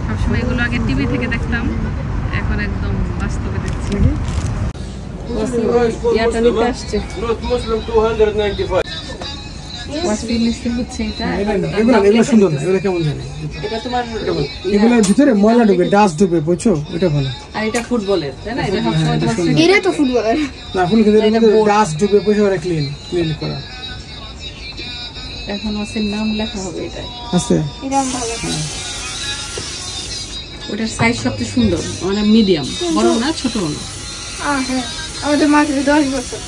সবসময় এগুলো আগে টিভি থেকে দেখতাম, এখন একদম বাস্তবে দেখছি। ইয়াটা নিতে আসছে, Not Muslim 295. ওয়াশিং মেশিন হচ্ছে এটা। এগুলো সুন্দর না, এগুলো কেমন জানি। এটা তোমার এগুলোর ভিতরে ময়লা ঢুকে, ডাস্ট ঢুকে, বুঝছো? এটা ভালো আর এটা ফুটবলের, তাই না? এটা সবসময় তোমার এরা তো ফুটবলার। না, ফুল কিন্তু ডাস্ট ঢুকে পয়সা করে ক্লিন করা এখন আছে নাম লেখা হবে এটা আছে। এটা ভালো। ওটার সাইজ সবচেয়ে সুন্দর, মানে মিডিয়াম, বড় না ছোট না। হ্যাঁ, আমাদের মাত্র 10 বছর।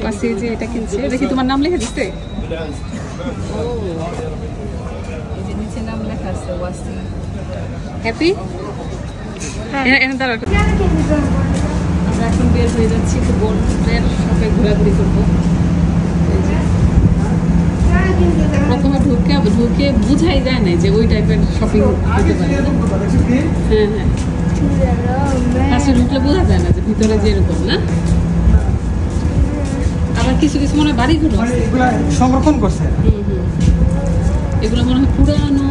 পাশে যে এটা কিনছে, দেখি তোমার নাম লিখে দিতে। এই যে নিচে নাম লেখা আছে ওয়াসি। হ্যাপি? এখানে দাঁড়াও, আমরা এখন বের হয়ে যাচ্ছি, একটু বোর্ডের শপে ঘোরাঘুরি করবো। এই যে প্রথমে ঢুকে বুঝাই যায় না যে ওই টাইপের শপিং হতে পারে। হ্যাঁ হ্যাঁ, ফার্স্টে ঢুকলে বোঝা যায় না যে ভিতরে যে এরকম না। আবার কিছু কিছু মনে হয় বাড়ি ঘর এগুলা সংরক্ষণ করছে। এগুলো মনে হয় পুরানো,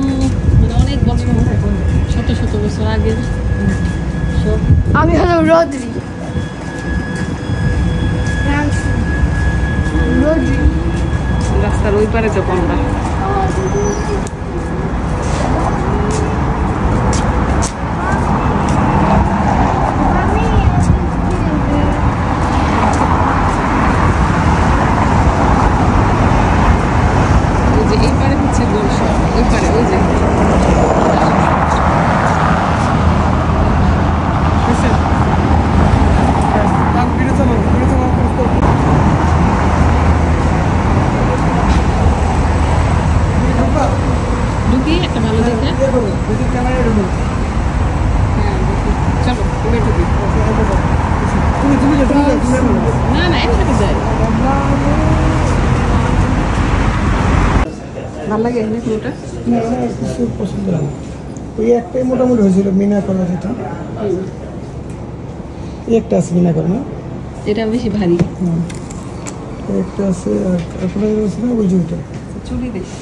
মানে অনেক বছর, শত শত বছর আগের আমি হলো রোদ্রি রাস্তার ওই পারে যাবো আমরা। ওই যে এই পারে হচ্ছে গোলশপ, ওই পারে ওই যে ঢুকি একটা ভালো দেখে। হ্যাঁ চলো তুমি ঢুকি। না না একসাথে যাই, ভালো লাগে এখানে কোনটা? পছন্দ লাগে ওই একটাই মোটামুটি হয়েছিল মিনা করা যেটা, একটা আছে মিনা করা না, এটা বেশি ভারী। একটা আছে আর একটা আছে না ওই জুটা চুড়ি দেখি।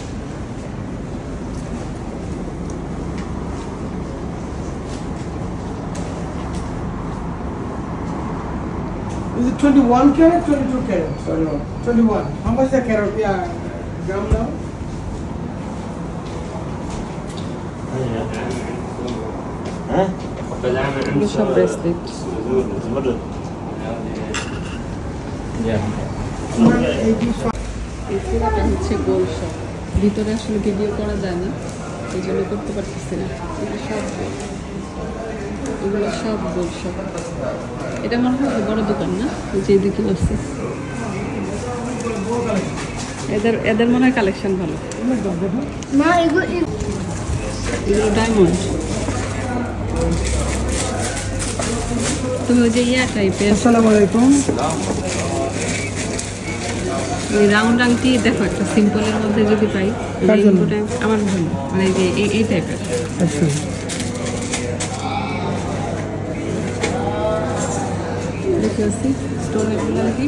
Is it 21 carat, 22 carat? Sorry, 21. How much is the carat? Yeah, gram now. এগুলো সব ব্রেসলেট। এই পুরোটা হচ্ছে গোল শপ, ভিতরে আসলে ভিডিও করা যায় না এই জন্য করতে পারতেছি না। এগুলো সব গোল শপ। এটা মনে হয় বড় দোকান না, যেদিকে আছে এদের মনে হয় কালেকশন ভালো। না এগুলো ডায়মন্ড। তুমি ওই যে ইয়া টাইপের আসসালামু আলাইকুম। ওই রাউন্ড আংটি দেখো একটা সিম্পলের মধ্যে যদি পাই আমার ভালো, মানে এই টাইপের। আচ্ছা দেখে আসছি স্টোনের কি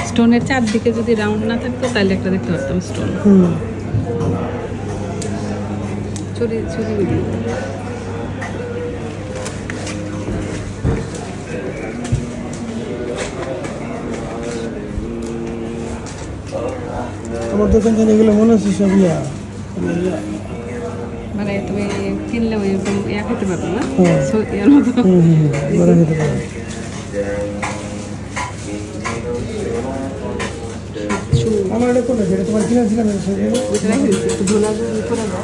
স্টোনের চারদিকে যদি রাউন্ড না থাকতো তাহলে একটা দেখতে পারতাম স্টোন। চুরি চুরি আমার দোকান থেকে এগুলো মনে হচ্ছে সব মানে তুমি কিনলে ওইরকম ইয়া খেতে পারবে না, হ্যাঁ। ইয়ার মতো বড় খেতে পারে। আমার এটা কোনটা যেটা তোমার কিনেছিলাম ওইটা রেখে দিচ্ছি, একটু ধোলা করে দাও।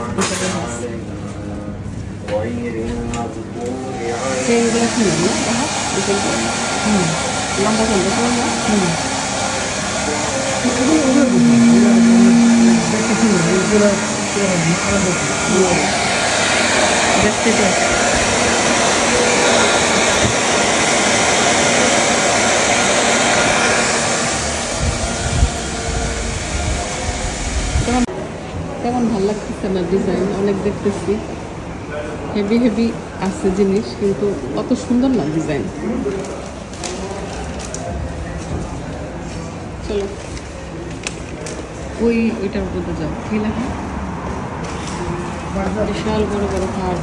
সেইগুলো কিনে না লম্বা করবে তেমন ভালো লাগতেছে না ডিজাইন, অনেক দেখতেছি হেভি হেভি আছে জিনিস কিন্তু অত সুন্দর না ডিজাইন। চলো ওইটার মধ্যে যাও, কি লাগে বিশাল বড় বড় হাড়।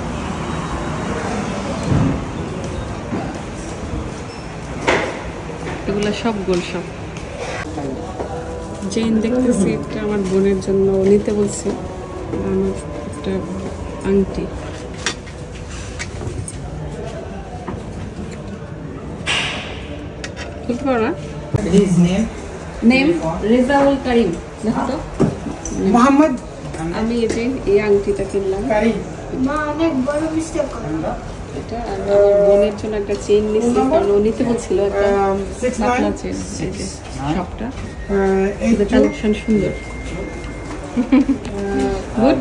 এগুলো সব গোল সব চেইন দেখতেছি, একটা আমার বোনের জন্য নিতে বলছে, আমার একটা আংটি। খুলতে পারো না? নেম রেজাউল কারিম, দেখো তো মোহাম্মদ। আমি এই আংটিটা কিনলাম, মা অনেক বড় মিস্টেক করে। এটা আর আমার বোনের জন্য একটা চেইন নিচ্ছি, কারণ ও নিতে বলছিল একটা পাতলা চেইন। এই যে সবটা কালেকশন সুন্দর। Good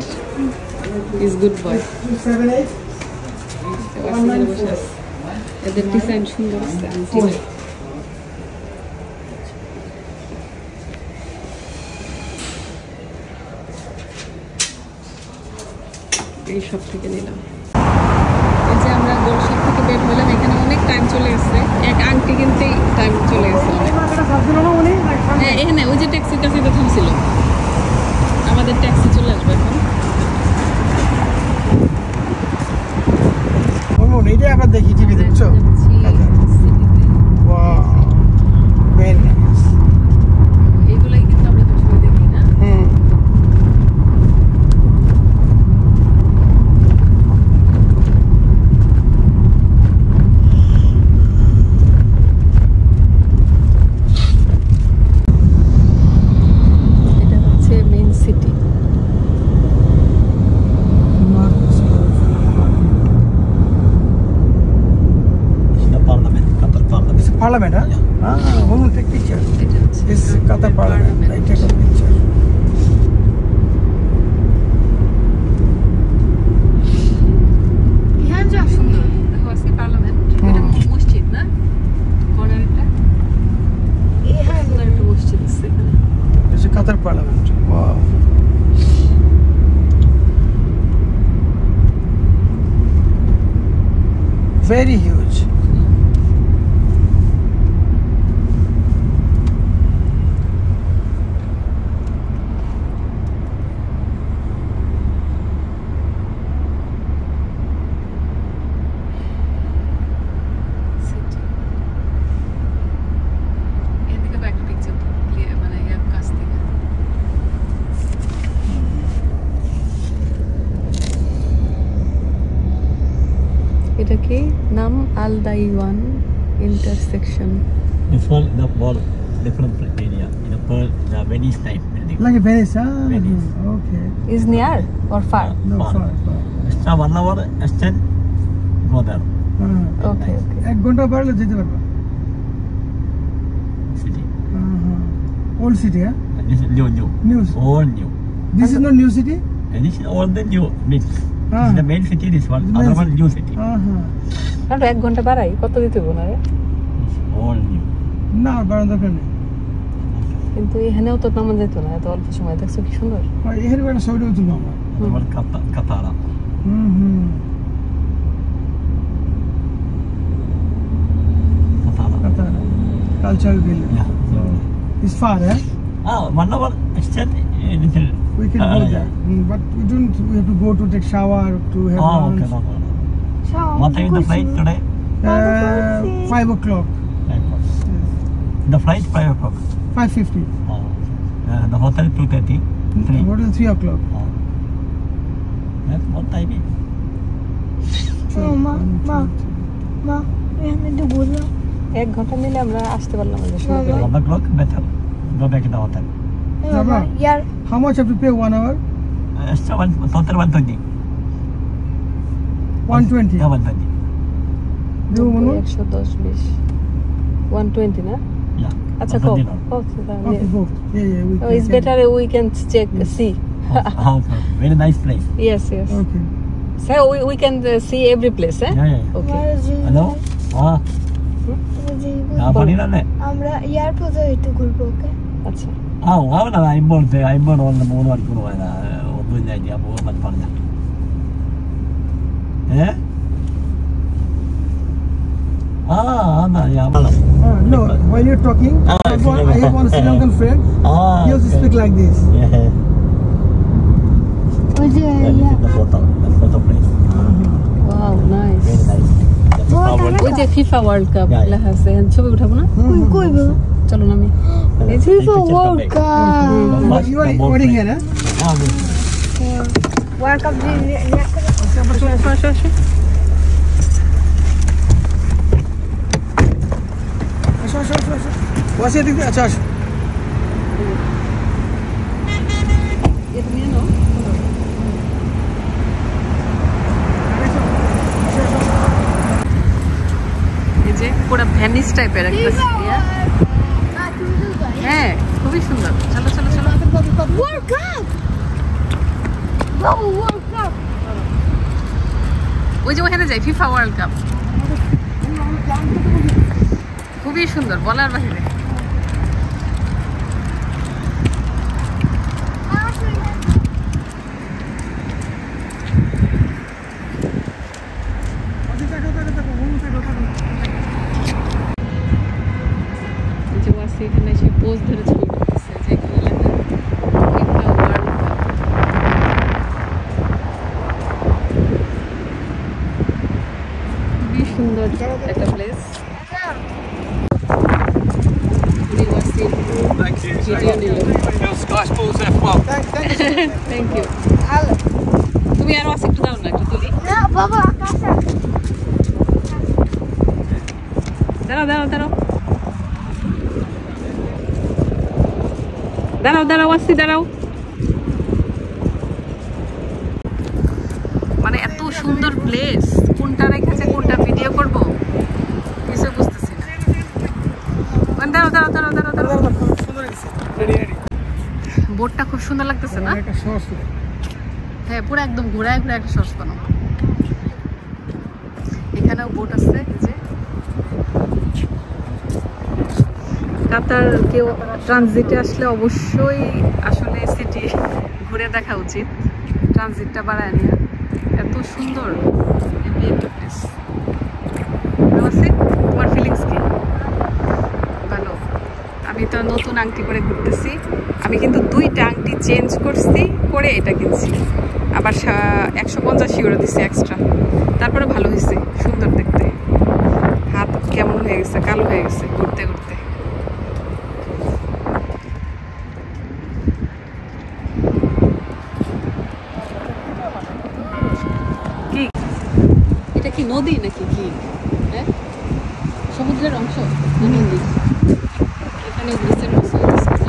is good boy. এদের ডিজাইন সুন্দর আছে আংটিটা। এই সব থেকে নিলাম। এই যে আমরা গোল শপ থেকে বের হলাম, এখানে অনেক টাইম চলে গেছে, এক আংটি কিনতেই টাইম চলে গেছে। হ্যাঁ এখানে ওই যে ট্যাক্সির কাছে তো থামছিল, আমাদের ট্যাক্সি চলে আসবে এখন। এইটা আমরা দেখি টিভিতে বুঝছো ওয়াও ভেরি নাইস এগুলাই কিন্তু আমরা সবসময় দেখি না এটা হচ্ছে main city Parliament, huh? Ah, we'll take picture. This is Qatar Parliament. I take a picture. এখানে যা সুন্দর দেখো আজকে পার্লামেন্ট এটা মসজিদ না কর্নারটা এখানে একটা মসজিদ আছে এখানে This is Qatar Parliament. Wow. Very huge. এদিকে ব্যাক পিকচার মানে এক কাছ থেকে এটা কি নাম আল দাইওয়ান intersection This one, the wall, different area. In the Pearl, the Venice type building. Like a Venice, huh? Venice. Okay. Is near or far No, far. Extra 1 hour, extend, go there. Okay okay এক ঘন্টা বাড়লে যেতে পারবা City. ওল্ড সিটি হ্যাঁ And this is new. New. All new. This is not new city And this is all the new mix. This is the main city, this one. The main Other one, new city. আর এক ঘন্টা বাড়াই কত দিতে হবে না রে All new. না বাড়ার দরকার নেই কিন্তু এখানেও তো নামা যেত না এত অল্প সময় দেখছো কি সুন্দর এখানে একটা ছবিটাও তুলবো আমরা The one Katara. Katara. Cultural building. Yeah. It's far, eh? 1 hour, extend, little. We can go there. But we have to go to take shower, to have Oh, lunch. okay, no. What time is the flight today? 5 o'clock. The flight 5 o'clock. 5:50. The hotel 2:30. 3. Hotel 3 o'clock. That's what time is. মা এখানে তো বললাম এক ঘন্টা নিলে আমরা আসতে পারলাম না শুরু করে 1 o'clock, better. Go back to the hotel. Jabba. Year How much have to pay 1 hour? Extra one, total 120. 120. Yeah, 120. Do you want 110 20 120 না Yeah. আচ্ছা 120 কো now. Okay, go. Yeah. We it's better we can check see Okay. Very nice place. yes Okay. so we can see every place eh Yeah. okay Hello? Parinale. আমরা এয়ারপোর্টে হইতে ঘুরবো ওকে আচ্ছা Avana aimbol on the moon work ಒಂದು idea ಬಂದ್ ಪಡ್ದ No, while you're talking, I have one Sri Lankan friend. He also speak like this. ওই যে The photo place. wow nice Very nice. ওই যে FIFA World Cup লেখা আছে ছবি উঠাবো না কই গো চলো না আমি এই যে FIFA World Cup You are waiting here, huh? World Cup আসো। বসে দিদি আচ্ছা আসো। এটা নিয়ে নাও এই যে পুরো ভ্যানিস টাইপের একটা সিরিয়া হ্যাঁ খুবই সুন্দর চলো World Cup World Cup ওই যে ওখানে যাই FIFA World Cup খুবই সুন্দর বলার বাহিরে যে ওয়াসি এখানে এসে পোজ ধরে ছবি উঠতেছে যে এখানে লেখা FIFA World Cup খুবই সুন্দর একটা প্লেস। Thank you. তুমি আরো আছে একটু দাও না, একটু তুলি। বাবা আকাশে দাঁড়াও দাঁড়াও দাঁড়াও দাঁড়াও দাঁড়াও আসছি, দাঁড়াও। মানে এত সুন্দর প্লেস, কোনটা রেখেছে কোনটা ভিডিও করবো কিছু বুঝতেছি না। মানে দাঁড়াও দাঁড়াও দাঁড়াও দাঁড়াও দাঁড়াও, বোটটা খুব সুন্দর লাগতেছে না? হ্যাঁ, পুরো একদম ঘোরায় ঘুরে একটা শর্টস বানাবো। এখানেও বোট আছে। যে কাতার কেউ ট্রানজিটে আসলে অবশ্যই আসলে সিটি ঘুরে দেখা উচিত, ট্রানজিটটা বাড়ায় নিয়ে। এত সুন্দর একটা প্লেস। তোমার ফিলিংস কি? ভালো। আমি তো নতুন আংটি করে ঘুরতেছি। আমি কিন্তু 2টা আংটি চেঞ্জ করছি, করে এটা কিনছি। আবার 150 ইউরো দিছি এক্সট্রা। তারপরে ভালো হয়েছে, সুন্দর দেখতে। হাত কেমন হয়ে গেছে, কালো হয়ে গেছে ঘুরতে ঘুরতে। কি এটা কি নদী নাকি কি? হ্যাঁ, সমুদ্রের অংশ না নদী? এখানে গ্রিসের মতো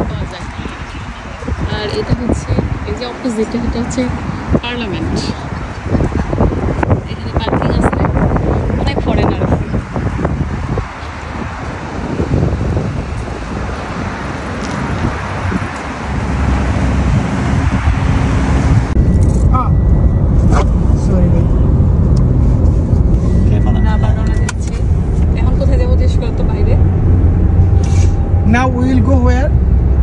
পাওয়া যায়। আর এটা হচ্ছে এই যে অপোজিট, এটা হচ্ছে পার্লামেন্ট। এখানে পার্কিং আছে, অনেক ফরেনার আছে। Now we will go where?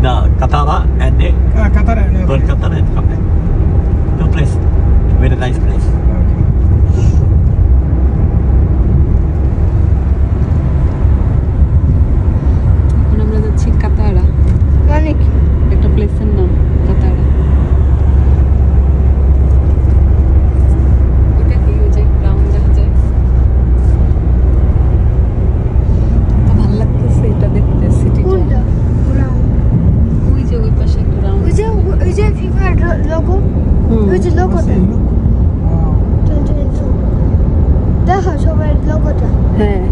The Katara and then Qatar and Qatar and come back. The place, very nice place. এখন আমরা যাচ্ছি কাতারা। মানে কি? একটা প্লেসের নাম কাতারা। ওটা কি ওই যে রাউন্ড দেখা যায়? ভালো লাগতেছে এটা দেখতে, সিটিটা। ওই যে ওই পাশে একটা রাউন্ড, ওই যে ফিফার লোগো, ওই যে লোগোটা। দেখো সবাই লোগোটা। হ্যাঁ,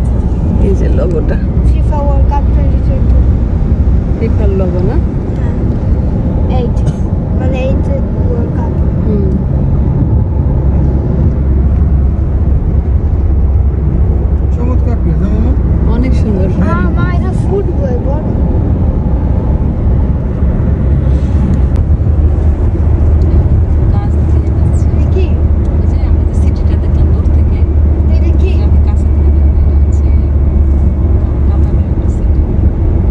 এই যে লোগোটা ফিফা ওয়ার্ল্ড কাপ 2022। ফিফার লোগো না? হ্যাঁ, 8 মানে 8 ওয়ার্ল্ড কাপ। চমৎকার প্লেস, অনেক সুন্দর। মা এটা ফুটবল বড়। কি? ওই যে আমরা যে সিটিটা দেখলাম দূর থেকে, এটা কি? আমি কাছে থেকে দেখলাম। এটা হচ্ছে কাতারের একটা সিটি।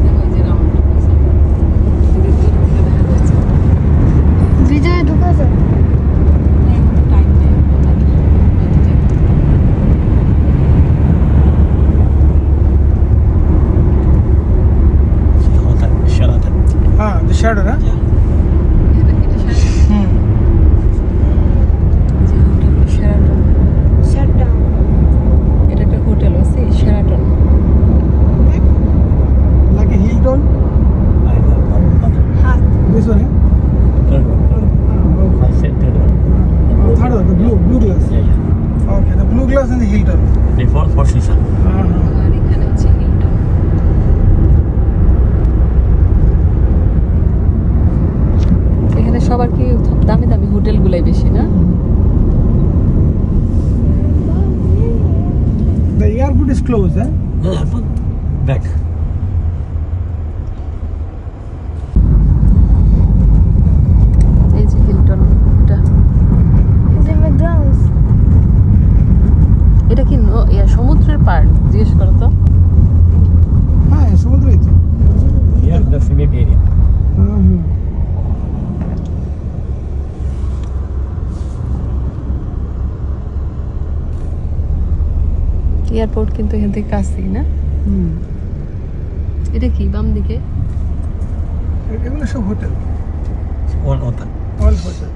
দেখো ওই যে রাউন্ড হয়েছে, দূর থেকে দেখা যাচ্ছে। ভিতরে ঢোকা যায়? এখন তো টাইম নেই, Hotel Sheraton. the shadow, huh? Yeah. Shutdown. এটা একটা হোটেল আছে Sheraton. Like a Hilton. I know. Hot. This one, Third one. I said third one. third one, the blue glass. Yeah, yeah. Okay, the blue glass and the Hilton. Before Four Seasons. আর এখানে হচ্ছে হিলটন। এখানে সবার কি দামি দামি হোটেলগুলাই বেশি না? The airport is closed, huh? Yeah, but back. এই যে হিলটন, এটা Is it McDonald's? এটা কি সমুদ্রের পাড়? জিজ্ঞেস করো তো। হ্যাঁ, সমুদ্রই তো। Here the swimming area. Airport কিন্তু এখান থেকে কাছেই না? এটা কি বাম দিকে? এগুলো সব hotel, All hotel. All hotel.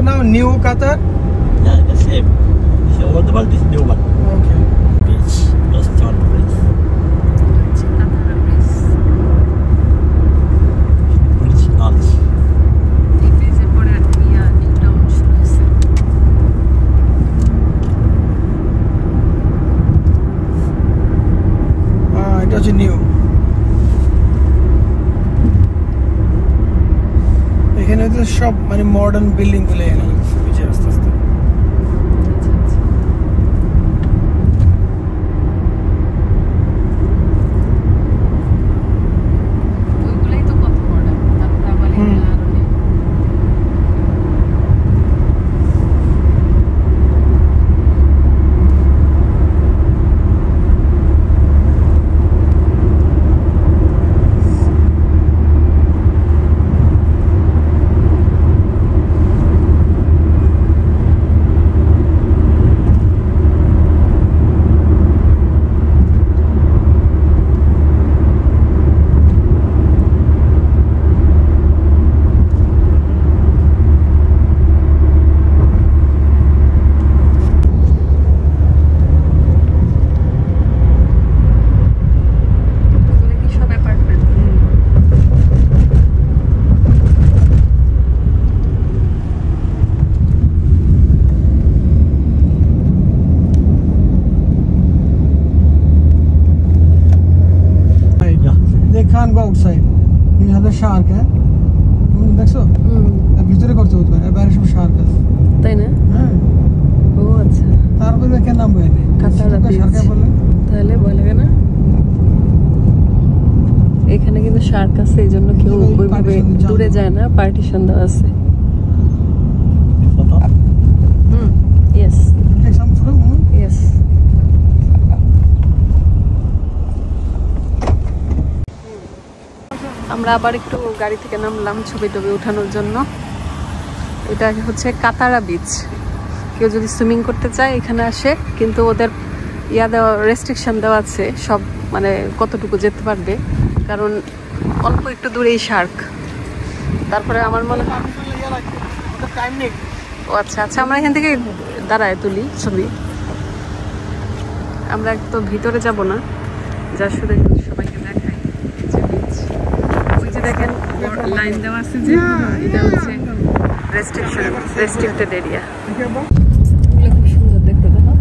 now New Qatar? Yeah, the same. So all the world is new one. Okay. Beach, restaurant, place. British Arch. It was new. এখানে তো সব মানে মডার্ন বিল্ডিং গুলো এখানে বুঝে আস্তে আস্তে ওইগুলাই তো কত মডার্ন তারপর আবার এখানে আরো নেই can't go outside. You have the shark, eh? দেখছো? ভিতরে করতে হতো না, বাইরে সব শার্ক আছে। তাই না? হ্যাঁ। ও আচ্ছা। তারপরে কেন নাম বলে? কাতারা বিচ। শার্কে বলে? তাহলে ভয় লাগে না? এখানে কিন্তু শার্ক আছে, এইজন্য কেউ ওইভাবে দূরে যায় না, পার্টিশন দেওয়া আছে। Yes. Take some photo? Yes. আমরা আবার একটু গাড়ি থেকে নামলাম ছবি টবি ওঠানোর জন্য। এটা হচ্ছে কাতারা বিচ। কেউ যদি সুইমিং করতে চায় এখানে আসে, কিন্তু ওদের দেওয়া রেস্ট্রিকশন দেওয়া আছে সব, মানে কতটুকু যেতে পারবে, কারণ অল্প একটু দূরেই শার্ক। তারপরে আমার মনে হয় ও আচ্ছা আচ্ছা, আমরা এখান থেকে দাঁড়ায় তুলি ছবি। আমরা তো ভিতরে যাব না, যা শুধু সবাইকে দেখাই যে বিচ। ওই যে দেখেন লাইন দেওয়া আছে যে এটা হচ্ছে রেস্ট্রিক্টেড এরিয়া। খুব সুন্দর দেখতে, দেখো।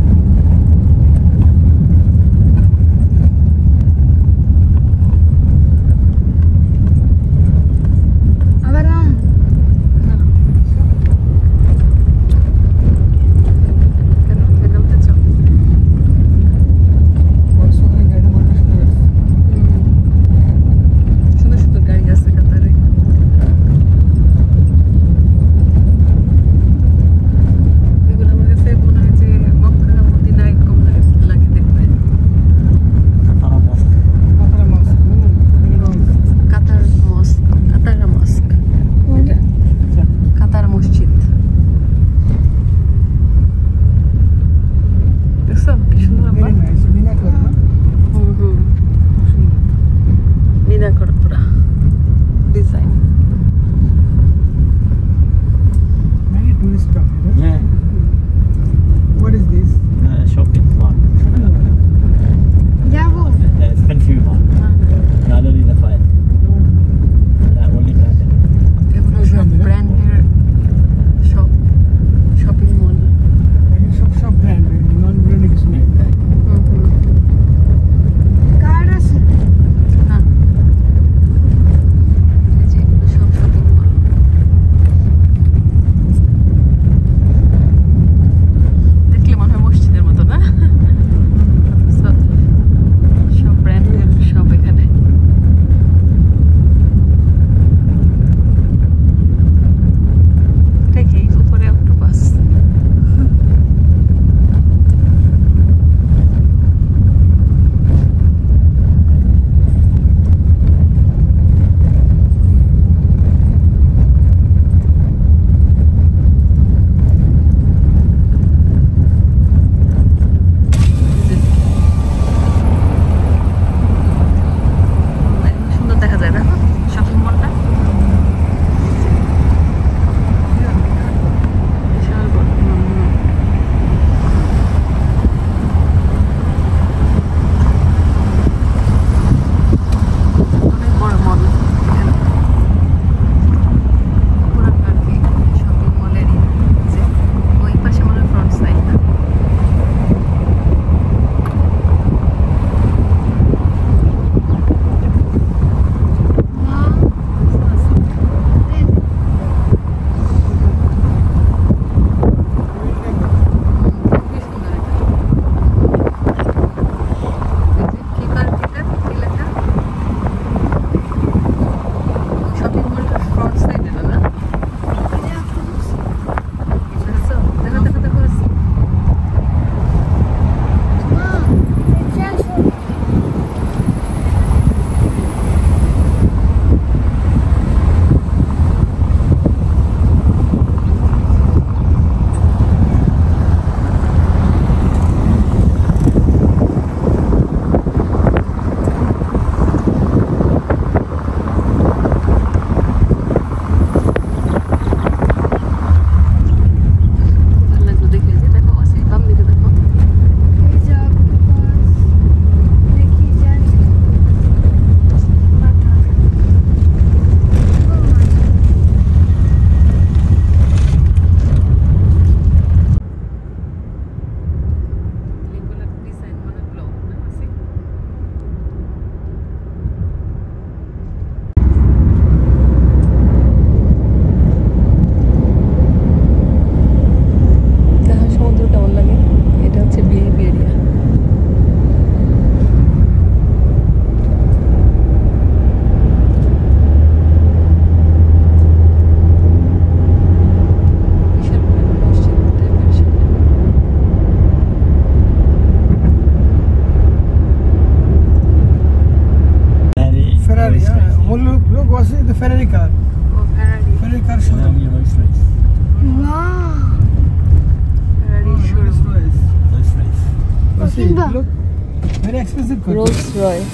expensive car. Rolls Royce.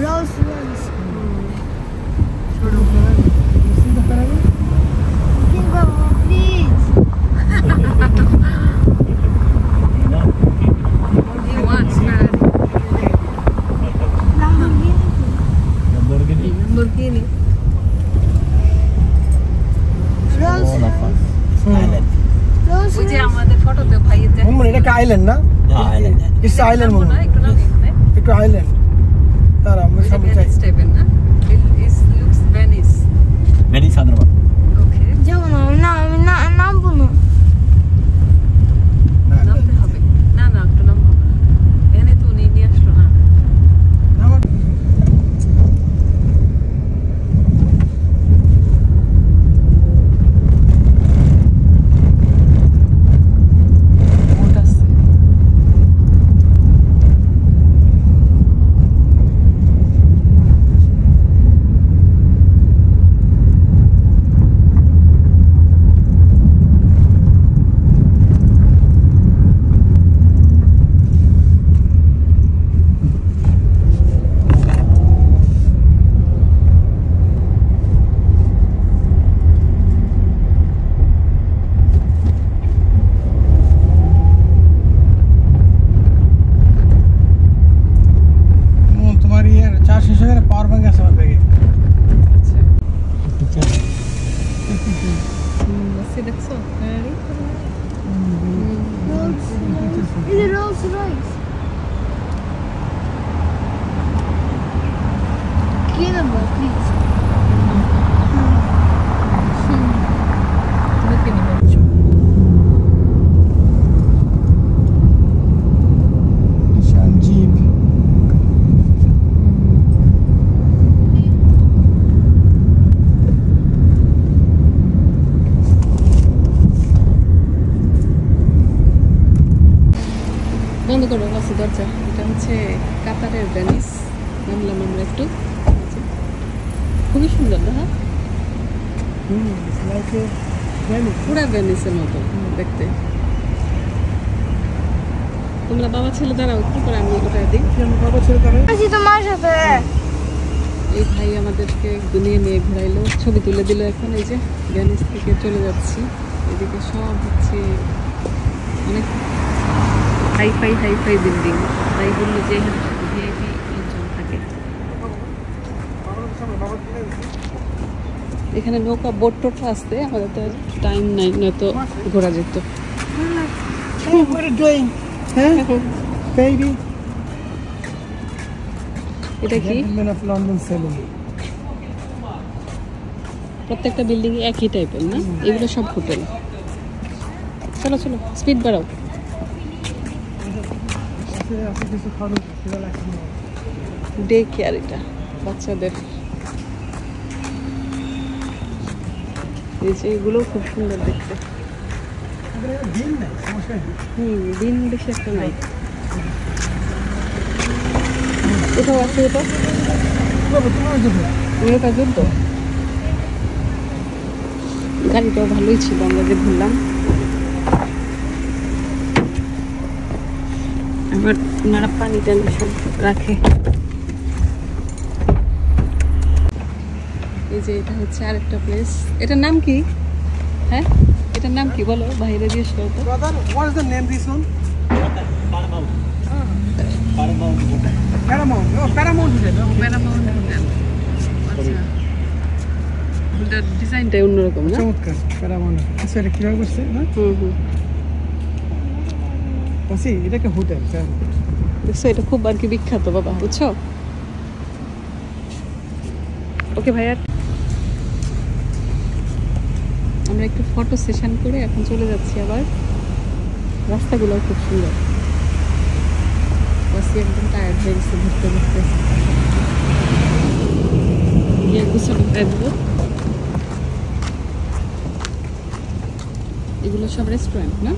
Rolls Royce. You see the Ferrari? Please. He wants Ferrari. Lamborghini. Rolls All of us. Island. Rolls ওই যে Royce. আমাদের ফটোতে ভাইয়ের মুনমুন এটা কি আইল্যান্ড না? Yeah, island. It's island Munmun. একটু নামিয়ে একটু আইল্যান্ড। তারা আমরা সামনে যাই। ভেনিস টাইপের না? It looks Venice. Venice Underworld. Okay. যাবো না আমি নামবো না। নামতে হবে। না একটু নামবো। এনে তো উনি নিয়ে আসলো না। বোট আছে। তোমার ইয়ে চার্জ শেষ হয়ে গেলে পাওয়ার ব্যাংক আছে আমার ব্যাগে। বসে দেখছো? Ferrari? Rolls Royce. Is it Rolls Royce? Get him, please. Nissan Jeep. বন্ধ করো বাসে দরজা। এটা হচ্ছে কাতারের ভেনিস। নামলাম আমরা একটু। খুবই সুন্দর না? হ্যাঁ? It's like a Venice. পুরা ভেনিসের মতো দেখতে। তোমরা বাবা ছেলে দাঁড়াও একটু করে আমি ওটা দিই। আমার বাবা ছেলে তারা আছি তোমার সাথে। এই ভাই আমাদেরকে নিয়ে ঘুরাইলো, ছবি তুলে দিল। এখন এই যে ভেনিস থেকে চলে যাচ্ছি। এদিকে সব হচ্ছে অনেক হাইফাই বিল্ডিং। তাই বললো যে ভিআইপি লোকজন থাকে। এখানে নৌকা বোট টোট আসতে আমাদের তো টাইম নাই, নয়তো ঘোরা যেত। Hey, what are you doing? Huh? Baby. এটা কি? Gentlemen of London Saloon. প্রত্যেকটা বিল্ডিং একই টাইপের না? এগুলো সব হোটেল। চলো স্পিড বাড়াও। আছে কিছু খাওয়া সেটা লাগছে না। ডে কেয়ার এটা বাচ্চাদের। এই যে এগুলো খুব সুন্দর দেখতে। দিন নাই সমস্যা নেই। দিন বেশি একটা নাই। কোথাও আছে এটা? এটা যুদ্ধ। গাড়িটাও ভালোই ছিল, আমরা যে ঘুরলাম। আবার ওনারা পানি টানি সব রাখে। এই যে এটা হচ্ছে আরেকটা প্লেস। এটার নাম কি? হ্যাঁ, এটার নাম কি বলো? বাইরে দিয়ে শো তো। Brother, what is the name this one? Paramount. Paramount Hotel. Paramount. Oh, Paramount Hotel. Paramount hotel. আচ্ছা, হোটেল ডিজাইনটাই অন্যরকম না? চমৎকার Paramount। আচ্ছা এটা কিভাবে করছে না? আচ্ছা এটা কি হোটেল? দেখছো এটা খুব আর কি বিখ্যাত বাবা, বুঝছো? ওকে ভাইয়া, আমরা একটু ফটো সেশন করে এখন চলে যাচ্ছি আবার। রাস্তাগুলো খুব সুন্দর। বাসি একদম টায়ার্ড হয়ে গেছে ঘুরতে ঘুরতে। গিয়ে গুছানো দেবো। এগুলো সব রেস্টুরেন্ট না?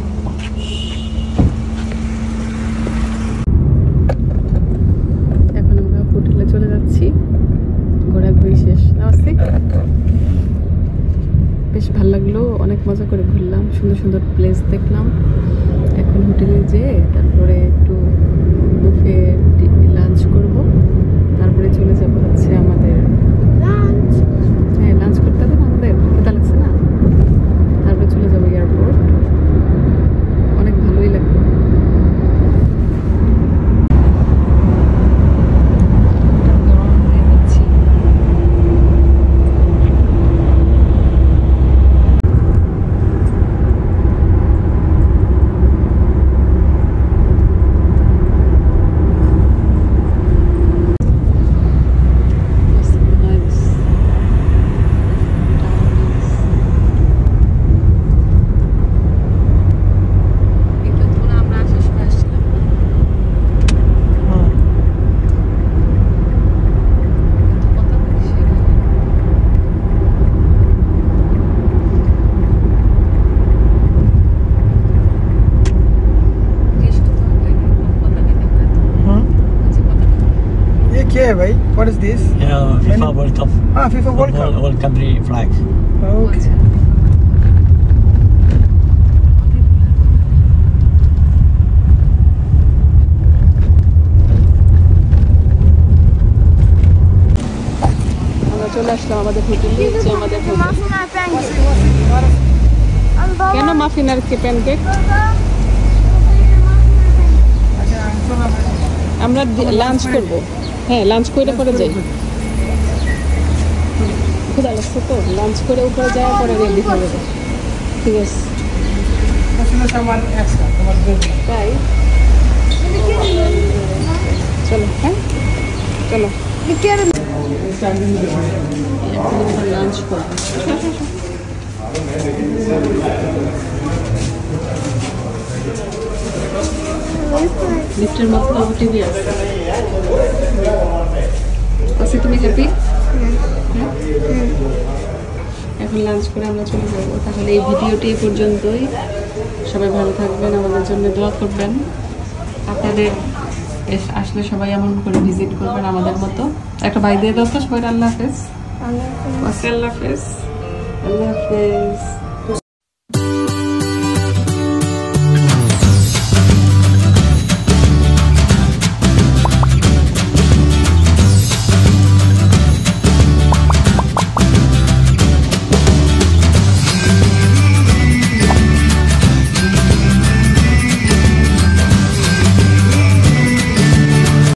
এখন আমরা হোটেলে চলে যাচ্ছি। ঘোরাঘুরি শেষ। নমস্তে। বেশ ভালো লাগলো, অনেক মজা করে ঘুরলাম, সুন্দর সুন্দর প্লেস দেখলাম। এখন হোটেলে যেয়ে তারপরে একটু ক্যাফে লাঞ্চ করব, তারপরে চলে যাবো হচ্ছে আমাদের হ্যাঁ লাঞ্চ করতে হবে না, আমাদের খেতে লাগছে না, তারপরে চলে যাবো এয়ারপোর্ট। অনেক ভালোই লাগবে। Yeah, भाई. What is this? FIFA World Cup. FIFA World Cup. All country flags. Okay. আমরা চলে আসলাম আমাদের হোটেলে। আমাদের কেন মাফিন আর কি প্যানকেক? আমরা লাঞ্চ করব। হ্যাঁ লাঞ্চ করে পরে যাই। ক্ষুধা লাগছে তো, লাঞ্চ করে উপরে যাওয়ার পরে রেডি হয়ে যাবে। ঠিক আছে তাই চলো। হ্যাঁ চলো লাঞ্চ করবো। লিফটের মধ্যে টিভি আছে। আচ্ছা তুমি হ্যাপি? এখন লাঞ্চ করে আমরা চলে যাবো। তাহলে এই ভিডিওটি এই পর্যন্তই। সবাই ভালো থাকবেন, আমাদের জন্য দোয়া করবেন। আপনাদের আসলে সবাই এমন করে ভিজিট করবেন আমাদের মতো। একটা বাই দিয়ে দাও তো সবাই। আল্লাহ হাফেজ। আল্লাহ হাফেজ। আল্লাহ হাফেজ।